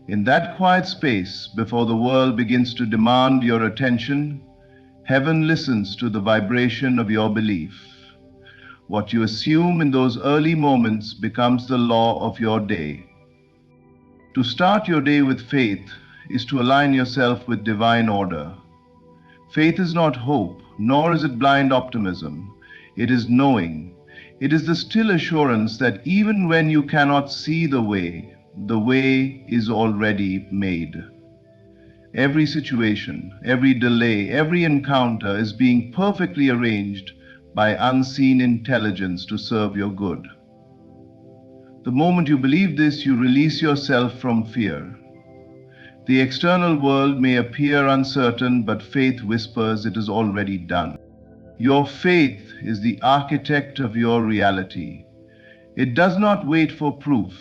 In that quiet space, before the world begins to demand your attention, heaven listens to the vibration of your belief. What you assume in those early moments becomes the law of your day. To start your day with faith is to align yourself with divine order. Faith is not hope, nor is it blind optimism. It is knowing. It is the still assurance that even when you cannot see the way is already made. Every situation, every delay, every encounter is being perfectly arranged by unseen intelligence to serve your good. The moment you believe this, you release yourself from fear. The external world may appear uncertain, but faith whispers it is already done. Your faith is the architect of your reality. It does not wait for proof.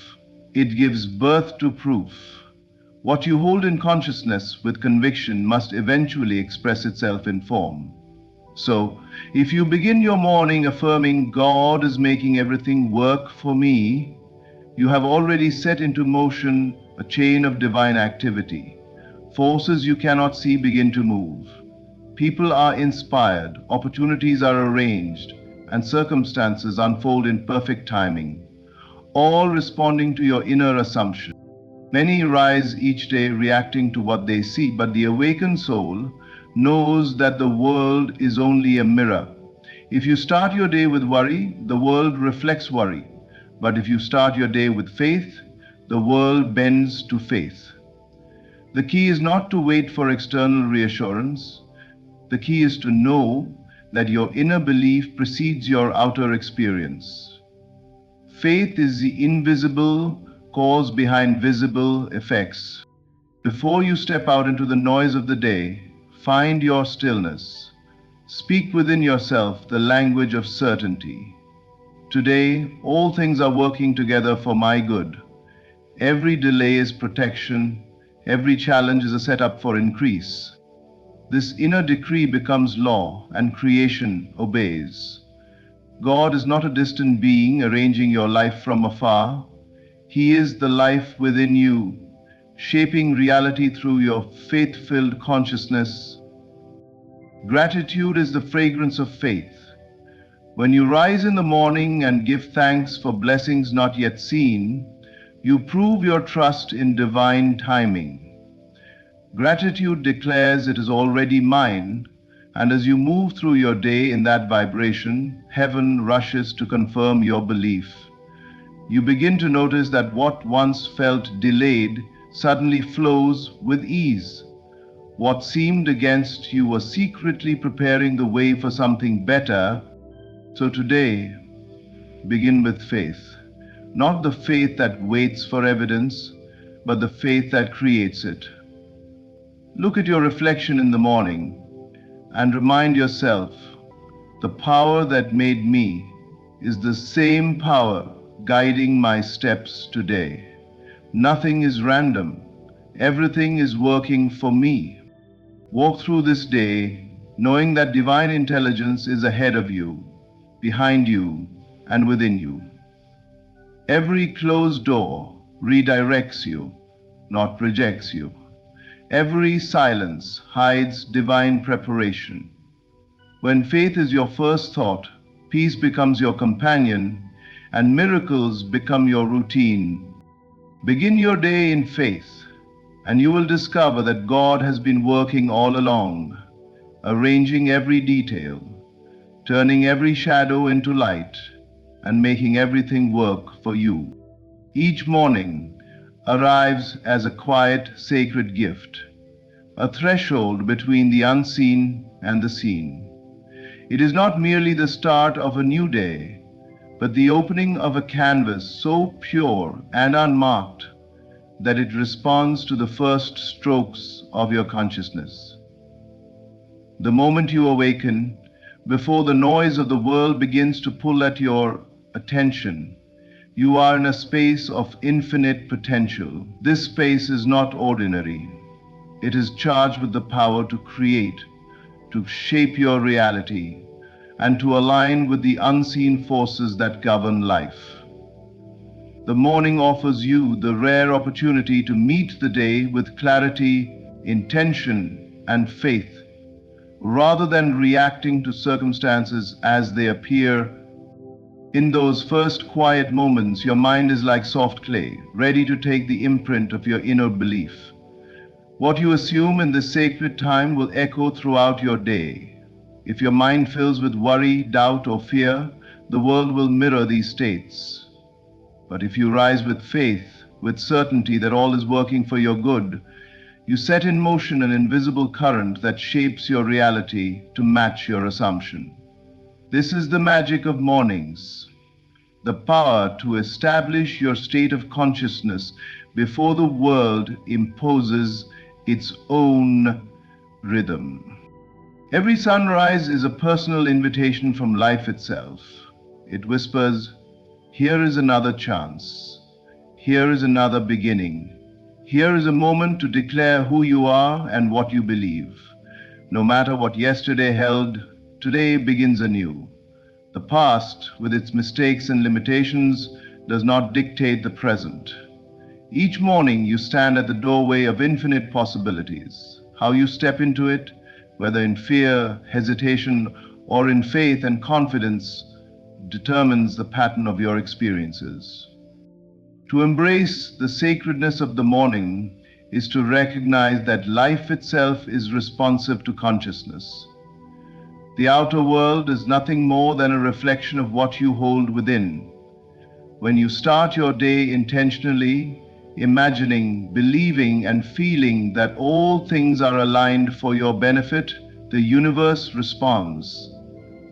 It gives birth to proof. What you hold in consciousness with conviction must eventually express itself in form. So, if you begin your morning affirming, God is making everything work for me, you have already set into motion a chain of divine activity. Forces you cannot see begin to move. People are inspired, opportunities are arranged, and circumstances unfold in perfect timing, all responding to your inner assumption. Many rise each day reacting to what they see, but the awakened soul knows that the world is only a mirror. If you start your day with worry, the world reflects worry. But if you start your day with faith, the world bends to faith. The key is not to wait for external reassurance. The key is to know that your inner belief precedes your outer experience. Faith is the invisible cause behind visible effects. Before you step out into the noise of the day, find your stillness. Speak within yourself the language of certainty. Today, all things are working together for my good. Every delay is protection. Every challenge is a setup for increase. This inner decree becomes law, and creation obeys. God is not a distant being arranging your life from afar. He is the life within you, shaping reality through your faith-filled consciousness. Gratitude is the fragrance of faith. When you rise in the morning and give thanks for blessings not yet seen, you prove your trust in divine timing. Gratitude declares it is already mine, and as you move through your day in that vibration, heaven rushes to confirm your belief. You begin to notice that what once felt delayed suddenly flows with ease. What seemed against you was secretly preparing the way for something better. So today, begin with faith. Not the faith that waits for evidence, but the faith that creates it. Look at your reflection in the morning and remind yourself, the power that made me is the same power guiding my steps today. Nothing is random. Everything is working for me. Walk through this day knowing that divine intelligence is ahead of you, behind you, and within you. Every closed door redirects you, not rejects you. Every silence hides divine preparation. When faith is your first thought, peace becomes your companion, and miracles become your routine. Begin your day in faith, and you will discover that God has been working all along, arranging every detail, turning every shadow into light, and making everything work for you. Each morning arrives as a quiet, sacred gift, a threshold between the unseen and the seen. It is not merely the start of a new day, but the opening of a canvas so pure and unmarked that it responds to the first strokes of your consciousness. The moment you awaken, before the noise of the world begins to pull at your attention, you are in a space of infinite potential. This space is not ordinary. It is charged with the power to create, to shape your reality, and to align with the unseen forces that govern life. The morning offers you the rare opportunity to meet the day with clarity, intention, and faith, rather than reacting to circumstances as they appear. In those first quiet moments, your mind is like soft clay, ready to take the imprint of your inner belief. What you assume in this sacred time will echo throughout your day. If your mind fills with worry, doubt, or fear, the world will mirror these states. But if you rise with faith, with certainty that all is working for your good, you set in motion an invisible current that shapes your reality to match your assumption. This is the magic of mornings, the power to establish your state of consciousness before the world imposes its own rhythm. Every sunrise is a personal invitation from life itself. It whispers, here is another chance. Here is another beginning. Here is a moment to declare who you are and what you believe. No matter what yesterday held, today begins anew. The past, with its mistakes and limitations, does not dictate the present. Each morning you stand at the doorway of infinite possibilities. How you step into it, whether in fear, hesitation, or in faith and confidence, determines the pattern of your experiences. To embrace the sacredness of the morning is to recognize that life itself is responsive to consciousness. The outer world is nothing more than a reflection of what you hold within. When you start your day intentionally, imagining, believing, and feeling that all things are aligned for your benefit, the universe responds.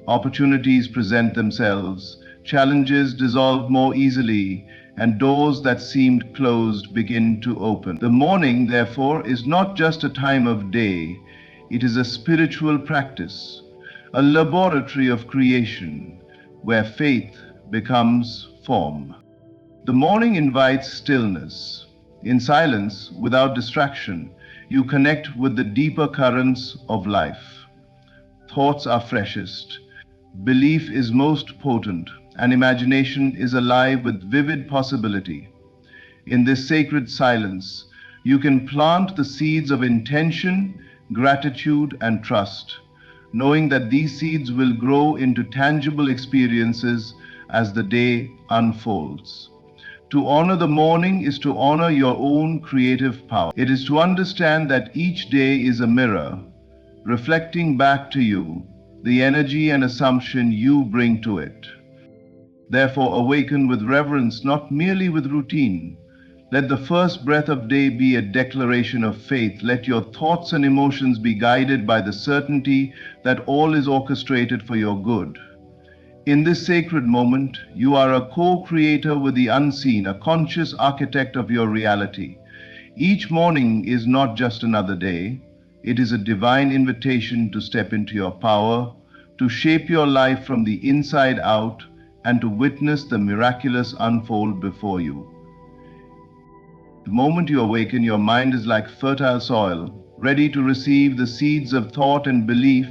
Opportunities present themselves, challenges dissolve more easily, and doors that seemed closed begin to open. The morning, therefore, is not just a time of day, it is a spiritual practice, a laboratory of creation, where faith becomes form. The morning invites stillness. In silence, without distraction, you connect with the deeper currents of life. Thoughts are freshest, belief is most potent, and imagination is alive with vivid possibility. In this sacred silence, you can plant the seeds of intention, gratitude, and trust, knowing that these seeds will grow into tangible experiences as the day unfolds. To honor the morning is to honor your own creative power. It is to understand that each day is a mirror, reflecting back to you the energy and assumption you bring to it. Therefore, awaken with reverence, not merely with routine. Let the first breath of day be a declaration of faith. Let your thoughts and emotions be guided by the certainty that all is orchestrated for your good. In this sacred moment, you are a co-creator with the unseen, a conscious architect of your reality. Each morning is not just another day. It is a divine invitation to step into your power, to shape your life from the inside out, and to witness the miraculous unfold before you. The moment you awaken, your mind is like fertile soil, ready to receive the seeds of thought and belief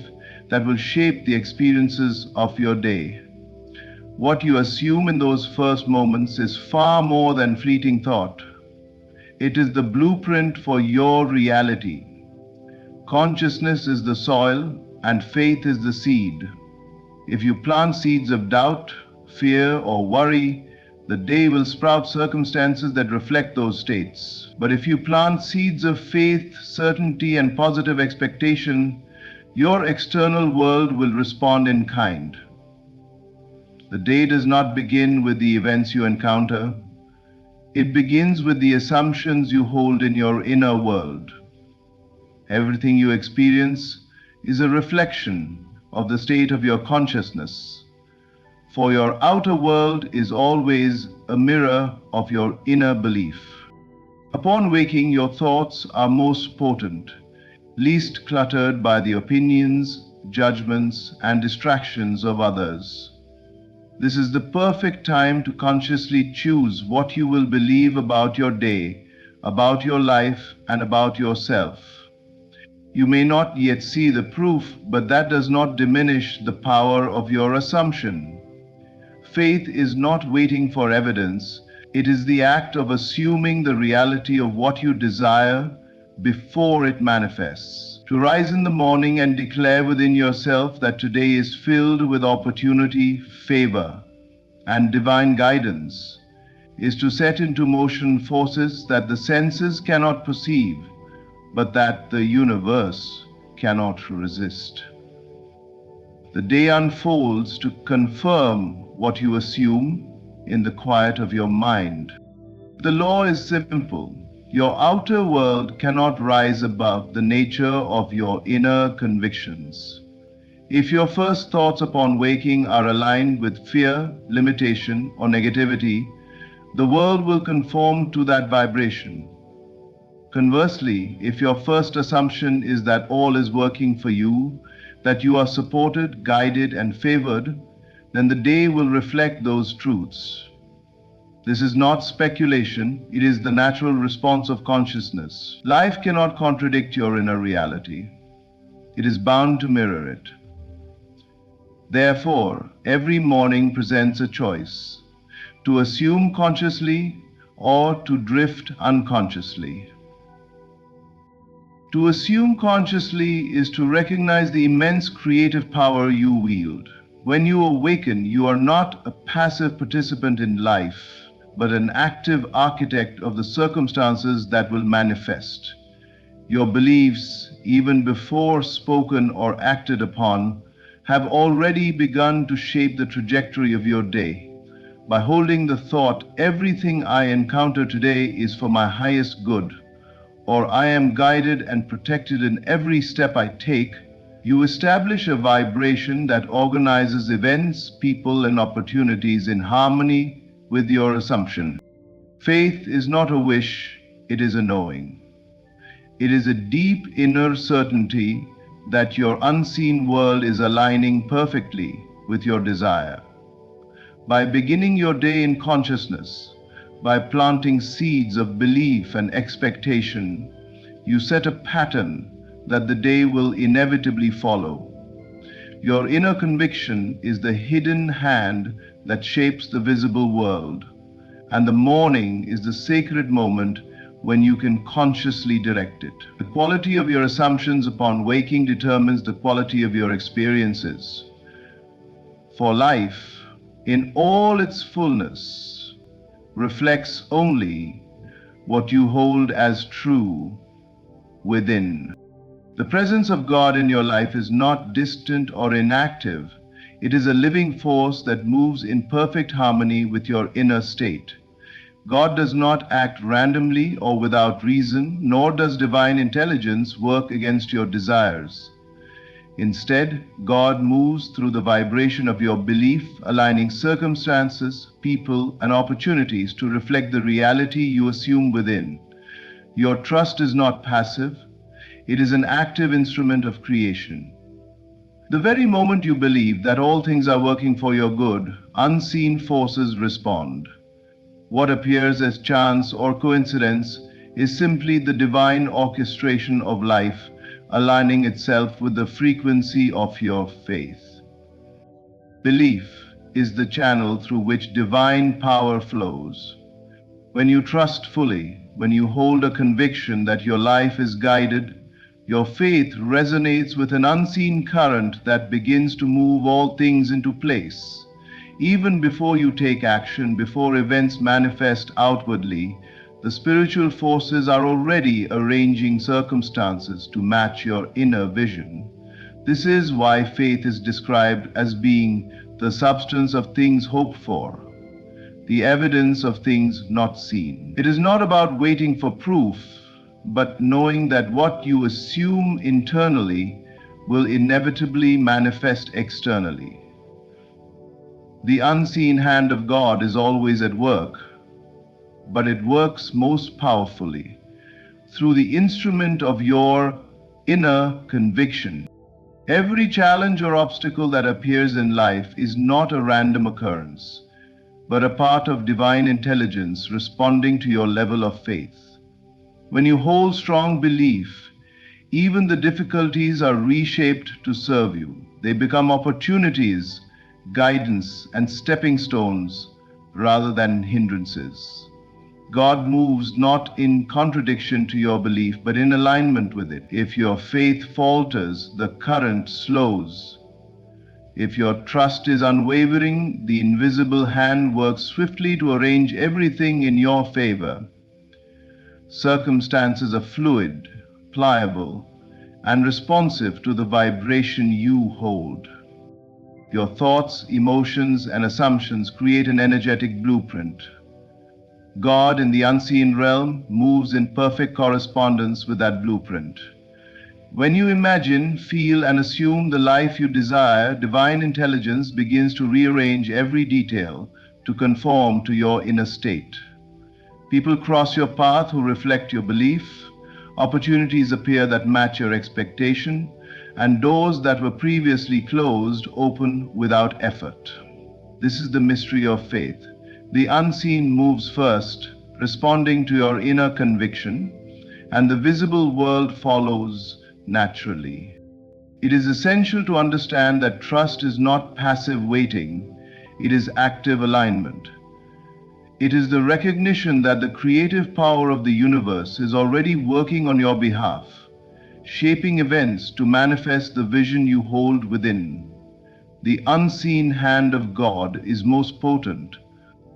that will shape the experiences of your day. What you assume in those first moments is far more than fleeting thought. It is the blueprint for your reality. Consciousness is the soil, and faith is the seed. If you plant seeds of doubt, fear, or worry, the day will sprout circumstances that reflect those states. But if you plant seeds of faith, certainty, and positive expectation, your external world will respond in kind. The day does not begin with the events you encounter. It begins with the assumptions you hold in your inner world. Everything you experience is a reflection of the state of your consciousness. For your outer world is always a mirror of your inner belief. Upon waking, your thoughts are most potent, least cluttered by the opinions, judgments, and distractions of others. This is the perfect time to consciously choose what you will believe about your day, about your life, and about yourself. You may not yet see the proof, but that does not diminish the power of your assumption. Faith is not waiting for evidence. It is the act of assuming the reality of what you desire before it manifests. To rise in the morning and declare within yourself that today is filled with opportunity, favor, and divine guidance is to set into motion forces that the senses cannot perceive, but that the universe cannot resist. The day unfolds to confirm what you assume in the quiet of your mind. The law is simple. Your outer world cannot rise above the nature of your inner convictions. If your first thoughts upon waking are aligned with fear, limitation, or negativity, the world will conform to that vibration. Conversely, if your first assumption is that all is working for you, that you are supported, guided, and favored, then the day will reflect those truths. This is not speculation, it is the natural response of consciousness. Life cannot contradict your inner reality. It is bound to mirror it. Therefore, every morning presents a choice: to assume consciously or to drift unconsciously. To assume consciously is to recognize the immense creative power you wield. When you awaken, you are not a passive participant in life, but an active architect of the circumstances that will manifest. Your beliefs, even before spoken or acted upon, have already begun to shape the trajectory of your day. By holding the thought, "Everything I encounter today is for my highest good," or "I am guided and protected in every step I take," you establish a vibration that organizes events, people, and opportunities in harmony with your assumption. Faith is not a wish, it is a knowing. It is a deep inner certainty that your unseen world is aligning perfectly with your desire. By beginning your day in consciousness, by planting seeds of belief and expectation, you set a pattern that the day will inevitably follow. Your inner conviction is the hidden hand that shapes the visible world, and the morning is the sacred moment when you can consciously direct it. The quality of your assumptions upon waking determines the quality of your experiences. For life, in all its fullness, reflects only what you hold as true within. The presence of God in your life is not distant or inactive. It is a living force that moves in perfect harmony with your inner state. God does not act randomly or without reason, nor does divine intelligence work against your desires. Instead, God moves through the vibration of your belief, aligning circumstances, people, and opportunities to reflect the reality you assume within. Your trust is not passive, it is an active instrument of creation. The very moment you believe that all things are working for your good, unseen forces respond. What appears as chance or coincidence is simply the divine orchestration of life aligning itself with the frequency of your faith. Belief is the channel through which divine power flows. When you trust fully, when you hold a conviction that your life is guided, your faith resonates with an unseen current that begins to move all things into place. Even before you take action, before events manifest outwardly, the spiritual forces are already arranging circumstances to match your inner vision. This is why faith is described as being the substance of things hoped for, the evidence of things not seen. It is not about waiting for proof, but knowing that what you assume internally will inevitably manifest externally. The unseen hand of God is always at work, but it works most powerfully through the instrument of your inner conviction. Every challenge or obstacle that appears in life is not a random occurrence, but a part of divine intelligence responding to your level of faith. When you hold strong belief, even the difficulties are reshaped to serve you. They become opportunities, guidance, and stepping stones rather than hindrances. God moves not in contradiction to your belief, but in alignment with it. If your faith falters, the current slows. If your trust is unwavering, the invisible hand works swiftly to arrange everything in your favor. Circumstances are fluid, pliable, and responsive to the vibration you hold. Your thoughts, emotions, and assumptions create an energetic blueprint. God in the unseen realm moves in perfect correspondence with that blueprint. When you imagine, feel, and assume the life you desire, divine intelligence begins to rearrange every detail to conform to your inner state. People cross your path who reflect your belief, opportunities appear that match your expectation, and doors that were previously closed open without effort. This is the mystery of faith. The unseen moves first, responding to your inner conviction, and the visible world follows naturally. It is essential to understand that trust is not passive waiting, it is active alignment. It is the recognition that the creative power of the universe is already working on your behalf, shaping events to manifest the vision you hold within. The unseen hand of God is most potent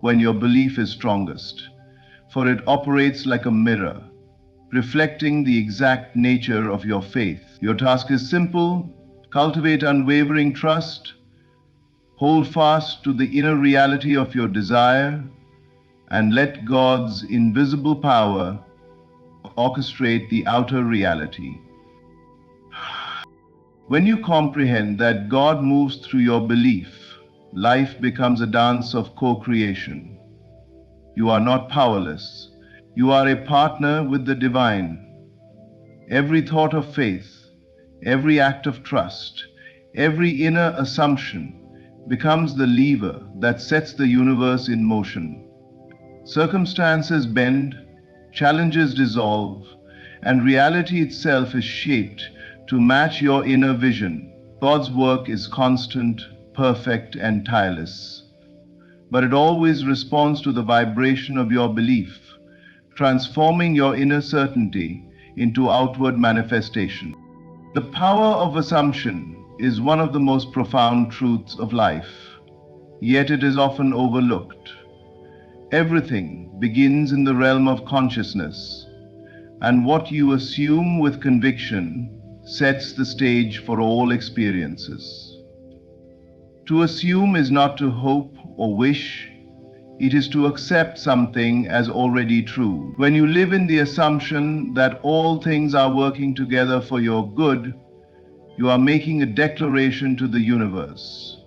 when your belief is strongest, for it operates like a mirror, reflecting the exact nature of your faith. Your task is simple: cultivate unwavering trust, hold fast to the inner reality of your desire, and let God's invisible power orchestrate the outer reality. When you comprehend that God moves through your belief, life becomes a dance of co-creation. You are not powerless. You are a partner with the divine. Every thought of faith, every act of trust, every inner assumption becomes the lever that sets the universe in motion. Circumstances bend, challenges dissolve, and reality itself is shaped to match your inner vision. God's work is constant, perfect, and tireless, but it always responds to the vibration of your belief, transforming your inner certainty into outward manifestation. The power of assumption is one of the most profound truths of life, yet it is often overlooked. Everything begins in the realm of consciousness, and what you assume with conviction sets the stage for all experiences. To assume is not to hope or wish, it is to accept something as already true. When you live in the assumption that all things are working together for your good, you are making a declaration to the universe,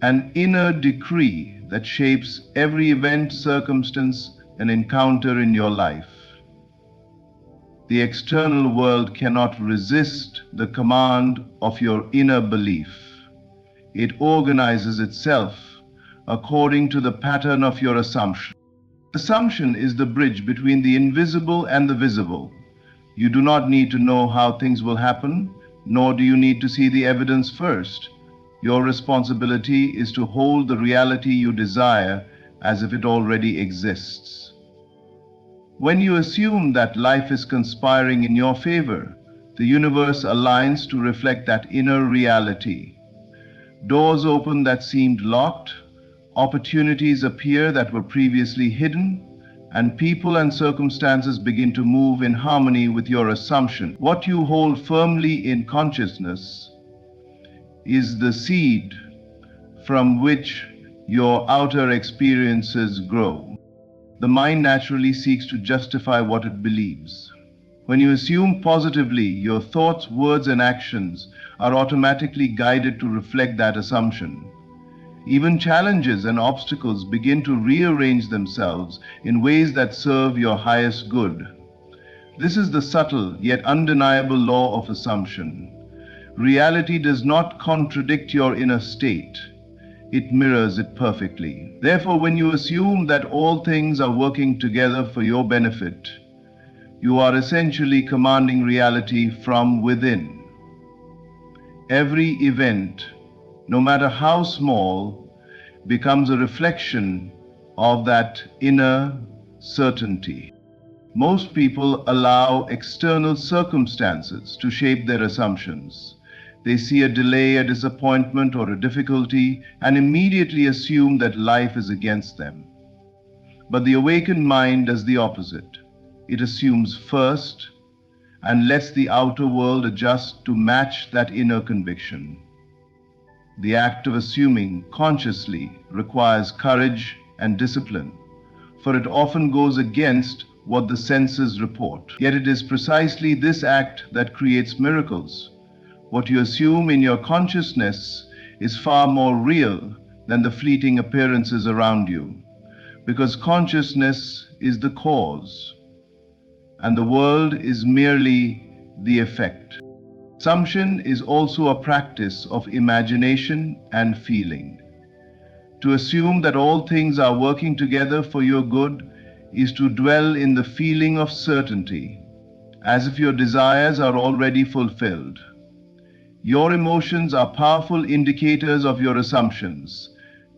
an inner decree that shapes every event, circumstance, and encounter in your life. The external world cannot resist the command of your inner belief. It organizes itself according to the pattern of your assumption. Assumption is the bridge between the invisible and the visible. You do not need to know how things will happen, nor do you need to see the evidence first. Your responsibility is to hold the reality you desire as if it already exists. When you assume that life is conspiring in your favor, the universe aligns to reflect that inner reality. Doors open that seemed locked, opportunities appear that were previously hidden, and people and circumstances begin to move in harmony with your assumption. What you hold firmly in consciousness is the seed from which your outer experiences grow. The mind naturally seeks to justify what it believes. When you assume positively, your thoughts, words, and actions are automatically guided to reflect that assumption. Even challenges and obstacles begin to rearrange themselves in ways that serve your highest good. This is the subtle yet undeniable law of assumption. Reality does not contradict your inner state. It mirrors it perfectly. Therefore, when you assume that all things are working together for your benefit, you are essentially commanding reality from within. Every event, no matter how small, becomes a reflection of that inner certainty. Most people allow external circumstances to shape their assumptions. They see a delay, a disappointment, or a difficulty and immediately assume that life is against them. But the awakened mind does the opposite. It assumes first and lets the outer world adjust to match that inner conviction. The act of assuming consciously requires courage and discipline, for it often goes against what the senses report. Yet it is precisely this act that creates miracles. What you assume in your consciousness is far more real than the fleeting appearances around you, because consciousness is the cause, and the world is merely the effect. Assumption is also a practice of imagination and feeling. To assume that all things are working together for your good is to dwell in the feeling of certainty, as if your desires are already fulfilled. Your emotions are powerful indicators of your assumptions.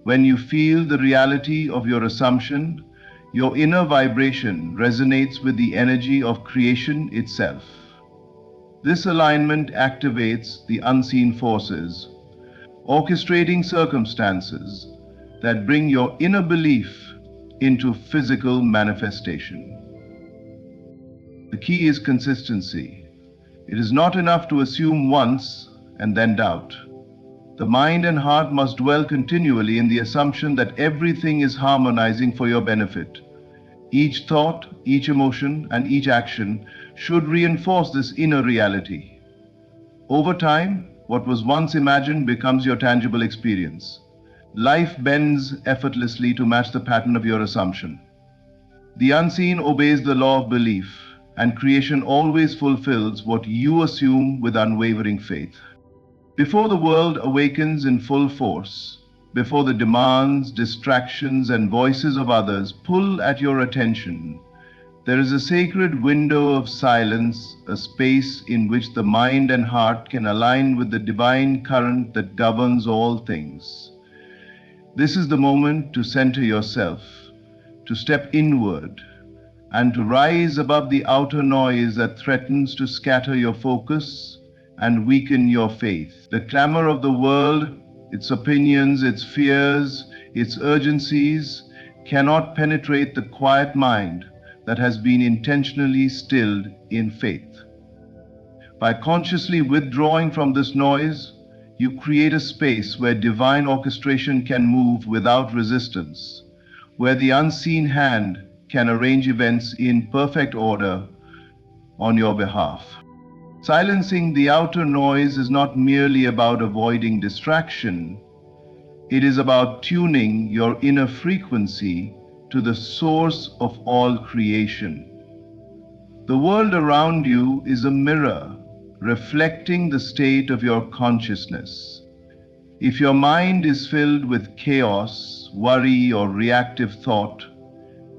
When you feel the reality of your assumption, your inner vibration resonates with the energy of creation itself. This alignment activates the unseen forces, orchestrating circumstances that bring your inner belief into physical manifestation. The key is consistency. It is not enough to assume once and then doubt. The mind and heart must dwell continually in the assumption that everything is harmonizing for your benefit. Each thought, each emotion, and each action should reinforce this inner reality. Over time, what was once imagined becomes your tangible experience. Life bends effortlessly to match the pattern of your assumption. The unseen obeys the law of belief, and creation always fulfills what you assume with unwavering faith. Before the world awakens in full force, before the demands, distractions, and voices of others pull at your attention, there is a sacred window of silence, a space in which the mind and heart can align with the divine current that governs all things. This is the moment to center yourself, to step inward, and to rise above the outer noise that threatens to scatter your focus and weaken your faith. The clamor of the world, its opinions, its fears, its urgencies, cannot penetrate the quiet mind that has been intentionally stilled in faith. By consciously withdrawing from this noise, you create a space where divine orchestration can move without resistance, where the unseen hand can arrange events in perfect order on your behalf. Silencing the outer noise is not merely about avoiding distraction, it is about tuning your inner frequency to the source of all creation. The world around you is a mirror reflecting the state of your consciousness. If your mind is filled with chaos, worry, or reactive thought,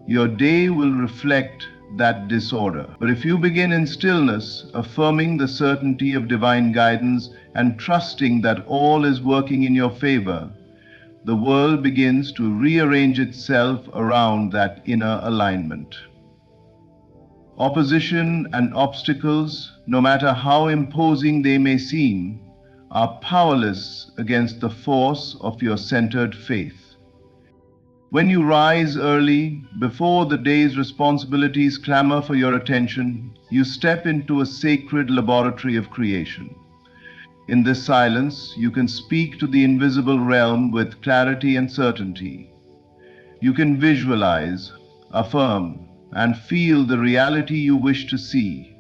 your day will reflect that disorder. But if you begin in stillness, affirming the certainty of divine guidance and trusting that all is working in your favor, the world begins to rearrange itself around that inner alignment. Opposition and obstacles, no matter how imposing they may seem, are powerless against the force of your centered faith. When you rise early, before the day's responsibilities clamor for your attention, you step into a sacred laboratory of creation. In this silence, you can speak to the invisible realm with clarity and certainty. You can visualize, affirm, and feel the reality you wish to see,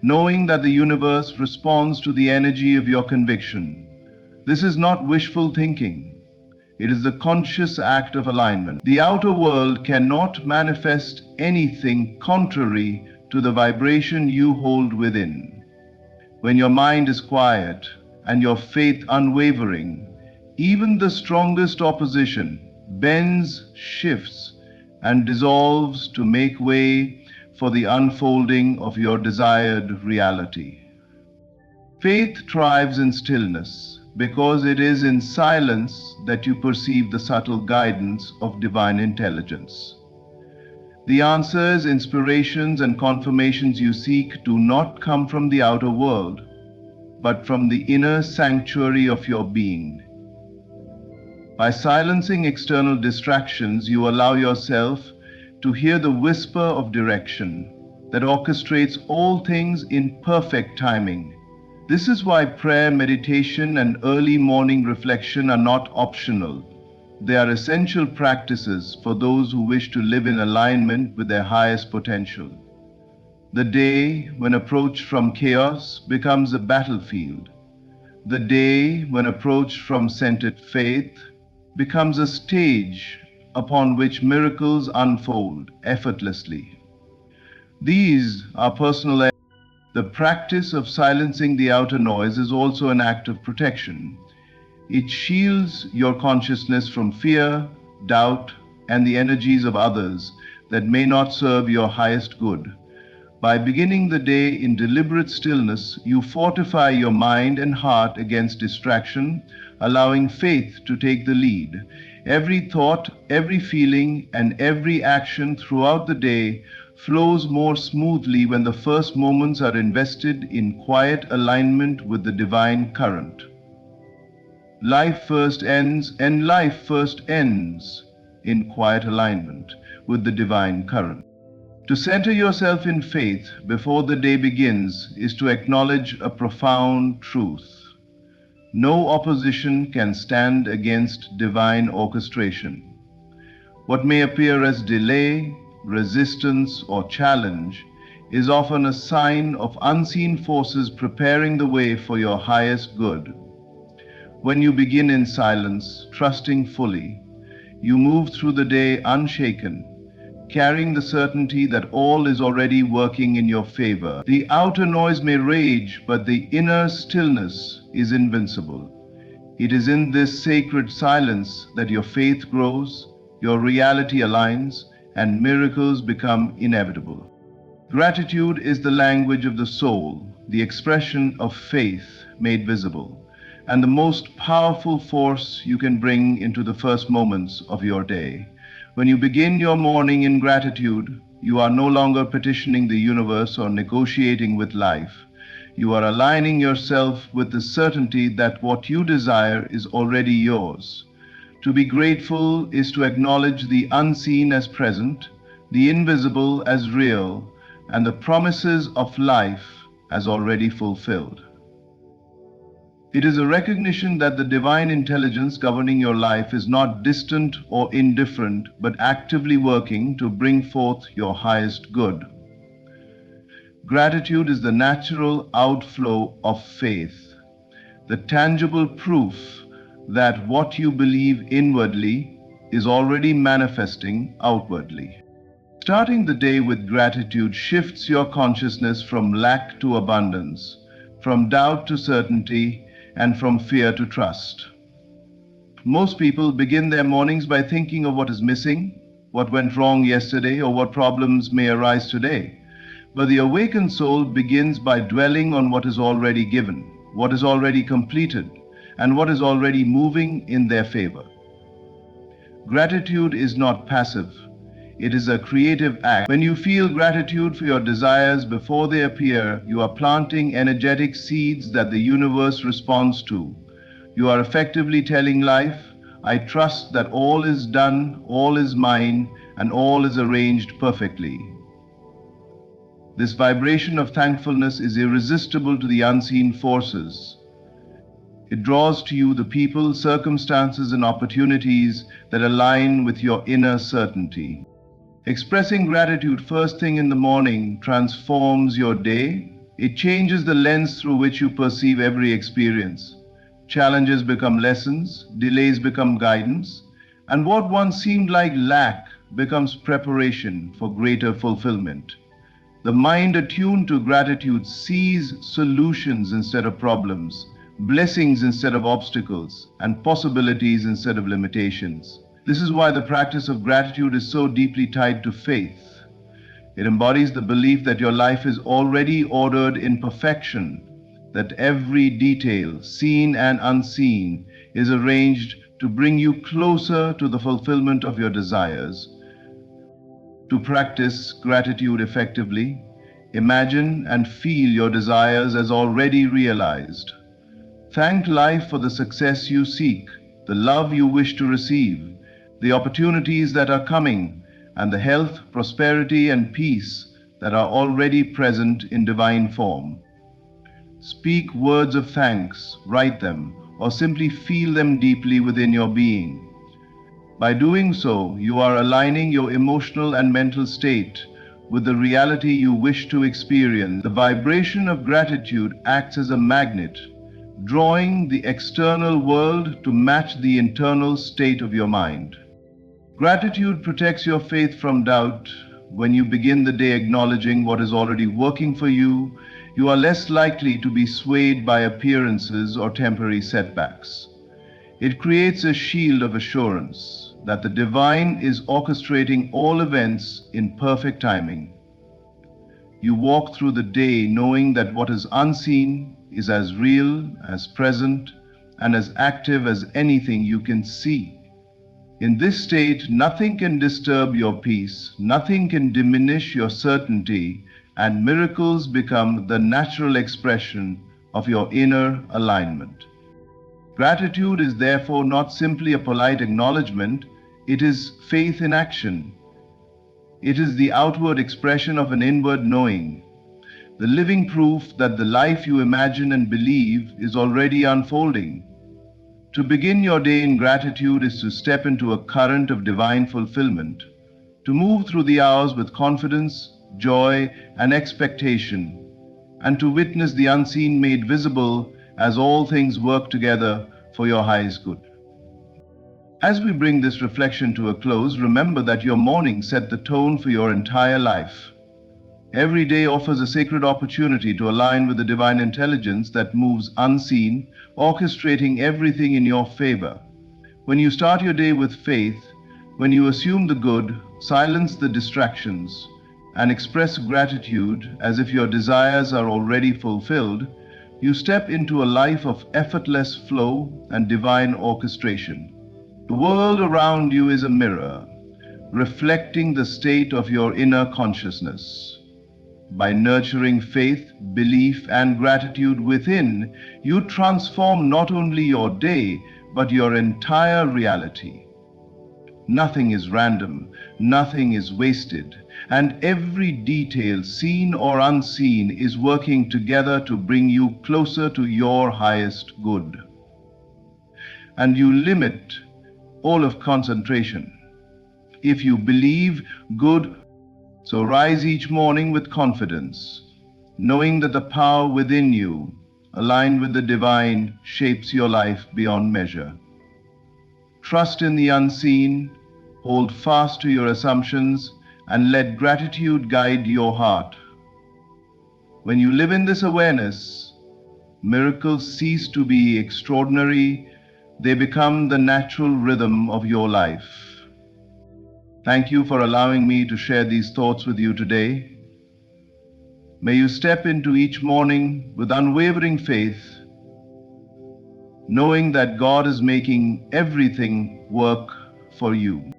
knowing that the universe responds to the energy of your conviction. This is not wishful thinking. It is the conscious act of alignment. The outer world cannot manifest anything contrary to the vibration you hold within. When your mind is quiet and your faith unwavering, even the strongest opposition bends, shifts, and dissolves to make way for the unfolding of your desired reality. Faith thrives in stillness because it is in silence that you perceive the subtle guidance of divine intelligence. The answers, inspirations, and confirmations you seek do not come from the outer world, but from the inner sanctuary of your being. By silencing external distractions, you allow yourself to hear the whisper of direction that orchestrates all things in perfect timing. This is why prayer, meditation, and early morning reflection are not optional. They are essential practices for those who wish to live in alignment with their highest potential. The day, when approached from chaos, becomes a battlefield. The day, when approached from centered faith, becomes a stage upon which miracles unfold effortlessly. These are personal. The practice of silencing the outer noise is also an act of protection. It shields your consciousness from fear, doubt, and the energies of others that may not serve your highest good. By beginning the day in deliberate stillness, you fortify your mind and heart against distraction, allowing faith to take the lead. Every thought, every feeling, and every action throughout the day flows more smoothly when the first moments are invested in quiet alignment with the divine current. Life first ends in quiet alignment with the divine current. To center yourself in faith before the day begins is to acknowledge a profound truth. No opposition can stand against divine orchestration. What may appear as delay, resistance, or challenge is often a sign of unseen forces preparing the way for your highest good. When you begin in silence, trusting fully, you move through the day unshaken, carrying the certainty that all is already working in your favor. The outer noise may rage, but the inner stillness is invincible. It is in this sacred silence that your faith grows, your reality aligns, and miracles become inevitable. Gratitude is the language of the soul, the expression of faith made visible, and the most powerful force you can bring into the first moments of your day. When you begin your morning in gratitude, you are no longer petitioning the universe or negotiating with life. You are aligning yourself with the certainty that what you desire is already yours. To be grateful is to acknowledge the unseen as present, the invisible as real, and the promises of life as already fulfilled. It is a recognition that the divine intelligence governing your life is not distant or indifferent, but actively working to bring forth your highest good. Gratitude is the natural outflow of faith, the tangible proof that what you believe inwardly is already manifesting outwardly. Starting the day with gratitude shifts your consciousness from lack to abundance, from doubt to certainty, and from fear to trust. Most people begin their mornings by thinking of what is missing, what went wrong yesterday, or what problems may arise today. But the awakened soul begins by dwelling on what is already given, what is already completed, and what is already moving in their favor. Gratitude is not passive. It is a creative act. When you feel gratitude for your desires before they appear, you are planting energetic seeds that the universe responds to. You are effectively telling life, I trust that all is done, all is mine, and all is arranged perfectly. This vibration of thankfulness is irresistible to the unseen forces. It draws to you the people, circumstances, and opportunities that align with your inner certainty. Expressing gratitude first thing in the morning transforms your day. It changes the lens through which you perceive every experience. Challenges become lessons, delays become guidance, and what once seemed like lack becomes preparation for greater fulfillment. The mind attuned to gratitude sees solutions instead of problems, blessings instead of obstacles, and possibilities instead of limitations. This is why the practice of gratitude is so deeply tied to faith. It embodies the belief that your life is already ordered in perfection, that every detail, seen and unseen, is arranged to bring you closer to the fulfillment of your desires. To practice gratitude effectively, imagine and feel your desires as already realized. Thank life for the success you seek, the love you wish to receive, the opportunities that are coming, and the health, prosperity, and peace that are already present in divine form. Speak words of thanks, write them, or simply feel them deeply within your being. By doing so, you are aligning your emotional and mental state with the reality you wish to experience. The vibration of gratitude acts as a magnet, drawing the external world to match the internal state of your mind. Gratitude protects your faith from doubt. When you begin the day acknowledging what is already working for you, you are less likely to be swayed by appearances or temporary setbacks. It creates a shield of assurance that the divine is orchestrating all events in perfect timing. You walk through the day knowing that what is unseen is as real, as present, and as active as anything you can see. In this state, nothing can disturb your peace, nothing can diminish your certainty, and miracles become the natural expression of your inner alignment. Gratitude is therefore not simply a polite acknowledgement, it is faith in action. It is the outward expression of an inward knowing, the living proof that the life you imagine and believe is already unfolding. To begin your day in gratitude is to step into a current of divine fulfillment, to move through the hours with confidence, joy, and expectation, and to witness the unseen made visible as all things work together for your highest good. As we bring this reflection to a close, remember that your morning set the tone for your entire life. Every day offers a sacred opportunity to align with the divine intelligence that moves unseen, orchestrating everything in your favor. When you start your day with faith, when you assume the good, silence the distractions, and express gratitude as if your desires are already fulfilled, you step into a life of effortless flow and divine orchestration. The world around you is a mirror. reflecting the state of your inner consciousness. By nurturing faith, belief, and gratitude within, you transform not only your day, but your entire reality. Nothing is random, nothing is wasted, and every detail, seen or unseen, is working together to bring you closer to your highest good. And you limit all of concentration. If you believe good, so rise each morning with confidence, knowing that the power within you, aligned with the divine, shapes your life beyond measure. Trust in the unseen, hold fast to your assumptions, and let gratitude guide your heart. When you live in this awareness, miracles cease to be extraordinary, they become the natural rhythm of your life. Thank you for allowing me to share these thoughts with you today. May you step into each morning with unwavering faith, knowing that God is making everything work for you.